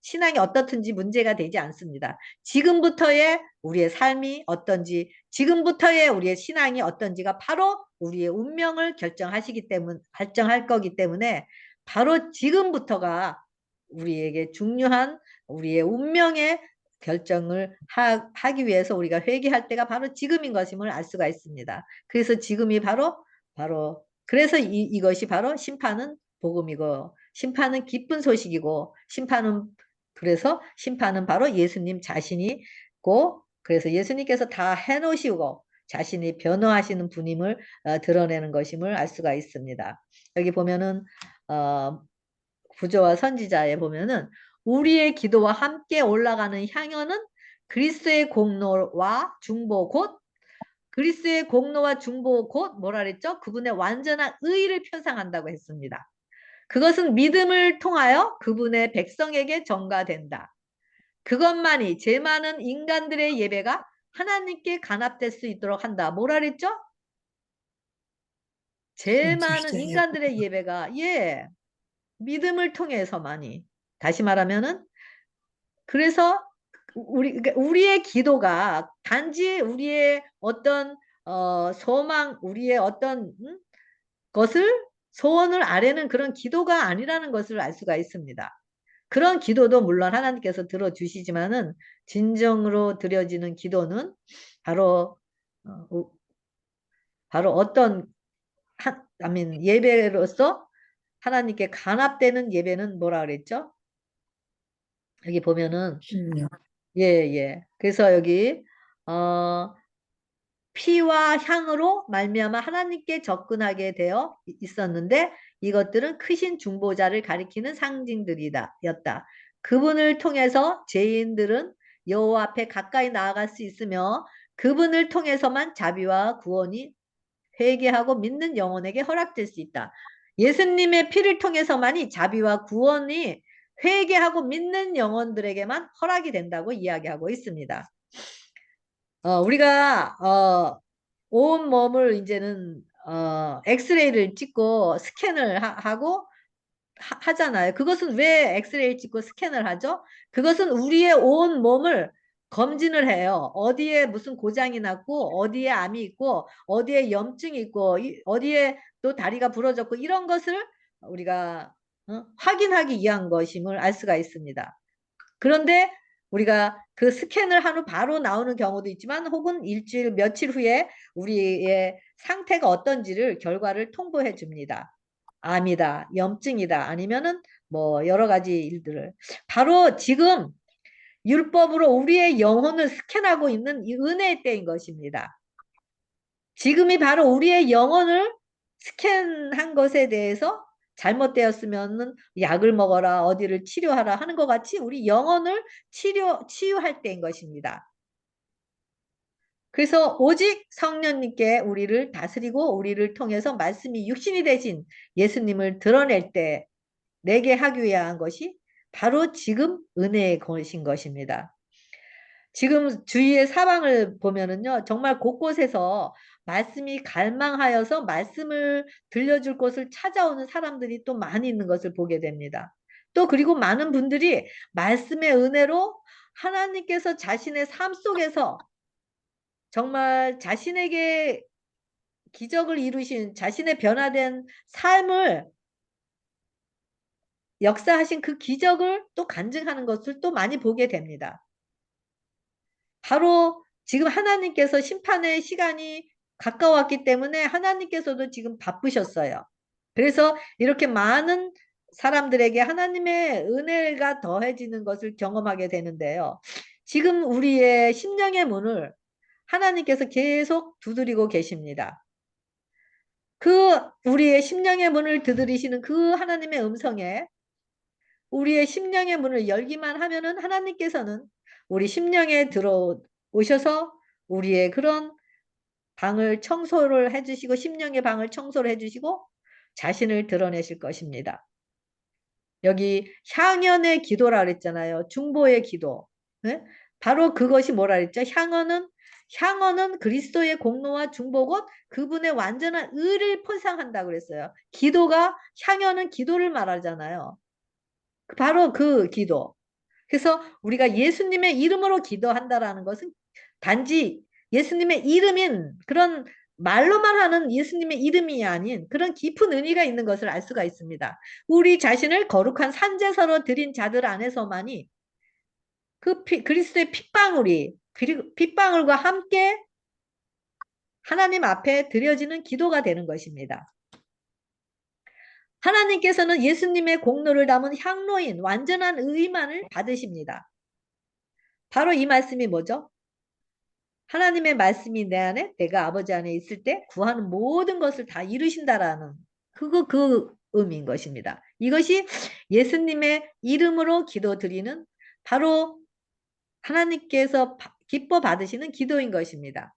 신앙이 어떻든지 문제가 되지 않습니다. 지금부터의 우리의 삶이 어떤지, 지금부터의 우리의 신앙이 어떤지가 바로 우리의 운명을 결정할 거기 때문에 바로 지금부터가 우리에게 중요한 우리의 운명의 결정을 하기 위해서 우리가 회개할 때가 바로 지금인 것임을 알 수가 있습니다. 그래서 지금이 그래서 이것이 바로 심판은 복음이고, 심판은 기쁜 소식이고, 그래서 심판은 바로 예수님 자신이고, 그래서 예수님께서 다 해놓으시고, 자신이 변호하시는 분임을 드러내는 것임을 알 수가 있습니다. 여기 보면은, 구조와 선지자에 보면은, 우리의 기도와 함께 올라가는 향연은 그리스도의 공로와 중보 곧 그리스의 공로와 중보 곧 뭐라 그랬죠? 그분의 완전한 의를 표상한다고 했습니다. 그것은 믿음을 통하여 그분의 백성에게 전가된다. 그것만이 죄 많은 인간들의 예배가 하나님께 간합될 수 있도록 한다. 뭐라 그랬죠? 죄 많은 선지자의 인간들의 예배가 믿음을 통해서만이. 다시 말하면은 그래서 그러니까 우리의 기도가 단지 우리의 어떤 소망, 우리의 어떤 것을 소원을 아뢰는 그런 기도가 아니라는 것을 알 수가 있습니다. 그런 기도도 물론 하나님께서 들어주시지만은 진정으로 드려지는 기도는 바로 어, 바로 어떤 예배로서 하나님께 간합되는 예배는 뭐라 그랬죠? 여기 보면은 신령. 예, 예. 그래서 여기 어 피와 향으로 말미암아 하나님께 접근하게 되어 있었는데 이것들은 크신 중보자를 가리키는 상징들이다 였다. 그분을 통해서 죄인들은 여호와 앞에 가까이 나아갈 수 있으며 그분을 통해서만 자비와 구원이 회개하고 믿는 영혼에게 허락될 수 있다. 예수님의 피를 통해서만이 자비와 구원이 회개하고 믿는 영혼들에게만 허락이 된다고 이야기하고 있습니다. 우리가 온 몸을 이제는 엑스레이를 찍고 스캔을 하고 하잖아요. 그것은 왜 엑스레이를 찍고 스캔을 하죠? 그것은 우리의 온 몸을 검진을 해요. 어디에 무슨 고장이 났고 어디에 암이 있고 어디에 염증이 있고 어디에 또 다리가 부러졌고 이런 것을 우리가 확인하기 위한 것임을 알 수가 있습니다. 그런데 우리가 그 스캔을 한 후 바로 나오는 경우도 있지만 혹은 일주일 며칠 후에 우리의 상태가 어떤지를 결과를 통보해 줍니다. 암이다, 염증이다, 아니면은 뭐 여러 가지 일들을 바로 지금 율법으로 우리의 영혼을 스캔하고 있는 이 은혜의 때인 것입니다. 지금이 바로 우리의 영혼을 스캔한 것에 대해서 잘못되었으면 약을 먹어라, 어디를 치료하라 하는 것 같이 우리 영혼을 치유할 때인 것입니다. 그래서 오직 성령님께 우리를 다스리고 우리를 통해서 말씀이 육신이 되신 예수님을 드러낼 때 내게 하기 위한 것이 바로 지금 은혜의 것인 것입니다. 지금 주위의 사방을 보면은요, 정말 곳곳에서 말씀이 갈망하여서 말씀을 들려줄 곳을 찾아오는 사람들이 또 많이 있는 것을 보게 됩니다. 또 그리고 많은 분들이 말씀의 은혜로 하나님께서 자신의 삶 속에서 정말 자신에게 기적을 이루신 자신의 변화된 삶을 역사하신 그 기적을 또 간증하는 것을 또 많이 보게 됩니다. 바로 지금 하나님께서 심판의 시간이 가까웠기 때문에 하나님께서도 지금 바쁘셨어요. 그래서 이렇게 많은 사람들에게 하나님의 은혜가 더해지는 것을 경험하게 되는데요. 지금 우리의 심령의 문을 하나님께서 계속 두드리고 계십니다. 그 우리의 심령의 문을 두드리시는 그 하나님의 음성에 우리의 심령의 문을 열기만 하면은 하나님께서는 우리 심령에 들어오셔서 우리의 그런 방을 청소를 해주시고 심령의 방을 청소를 해주시고 자신을 드러내실 것입니다. 여기 향연의 기도라 그랬잖아요. 중보의 기도. 네? 바로 그것이 뭐라 그랬죠? 향언은 그리스도의 공로와 중보 곧 그분의 완전한 의를 포상한다 그랬어요. 기도가 향연은 기도를 말하잖아요. 바로 그 기도. 그래서 우리가 예수님의 이름으로 기도한다라는 것은 단지 예수님의 이름인 그런 말로만 하는 예수님의 이름이 아닌 그런 깊은 의미가 있는 것을 알 수가 있습니다. 우리 자신을 거룩한 산제사로 드린 자들 안에서만이 그리스도의 핏방울이 그리고 핏방울과 함께 하나님 앞에 드려지는 기도가 되는 것입니다. 하나님께서는 예수님의 공로를 담은 향로인 완전한 의만을 받으십니다. 바로 이 말씀이 뭐죠? 하나님의 말씀이 내 안에 내가 아버지 안에 있을 때 구하는 모든 것을 다 이루신다라는 그 의미인 것입니다. 이것이 예수님의 이름으로 기도드리는 바로 하나님께서 기뻐 받으시는 기도인 것입니다.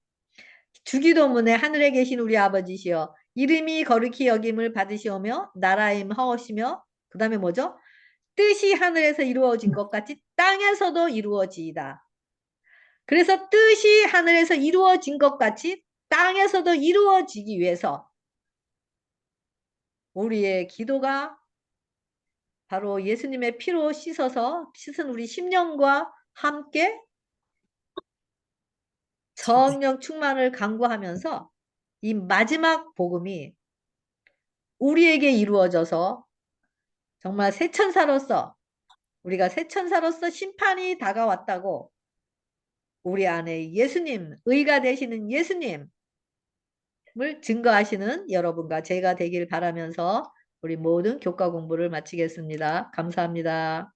주기도문에 하늘에 계신 우리 아버지시여 이름이 거룩히 여김을 받으시오며 나라임 하오시며 그 다음에 뭐죠? 뜻이 하늘에서 이루어진 것 같이 땅에서도 이루어지이다. 그래서 뜻이 하늘에서 이루어진 것 같이 땅에서도 이루어지기 위해서 우리의 기도가 바로 예수님의 피로 씻은 우리 심령과 함께 네. 성령 충만을 강구하면서 이 마지막 복음이 우리에게 이루어져서 정말 새천사로서 우리가 새천사로서 심판이 다가왔다고 우리 안에 예수님, 의가 되시는 예수님을 증거하시는 여러분과 제가 되길 바라면서 우리 모든 교과 공부를 마치겠습니다. 감사합니다.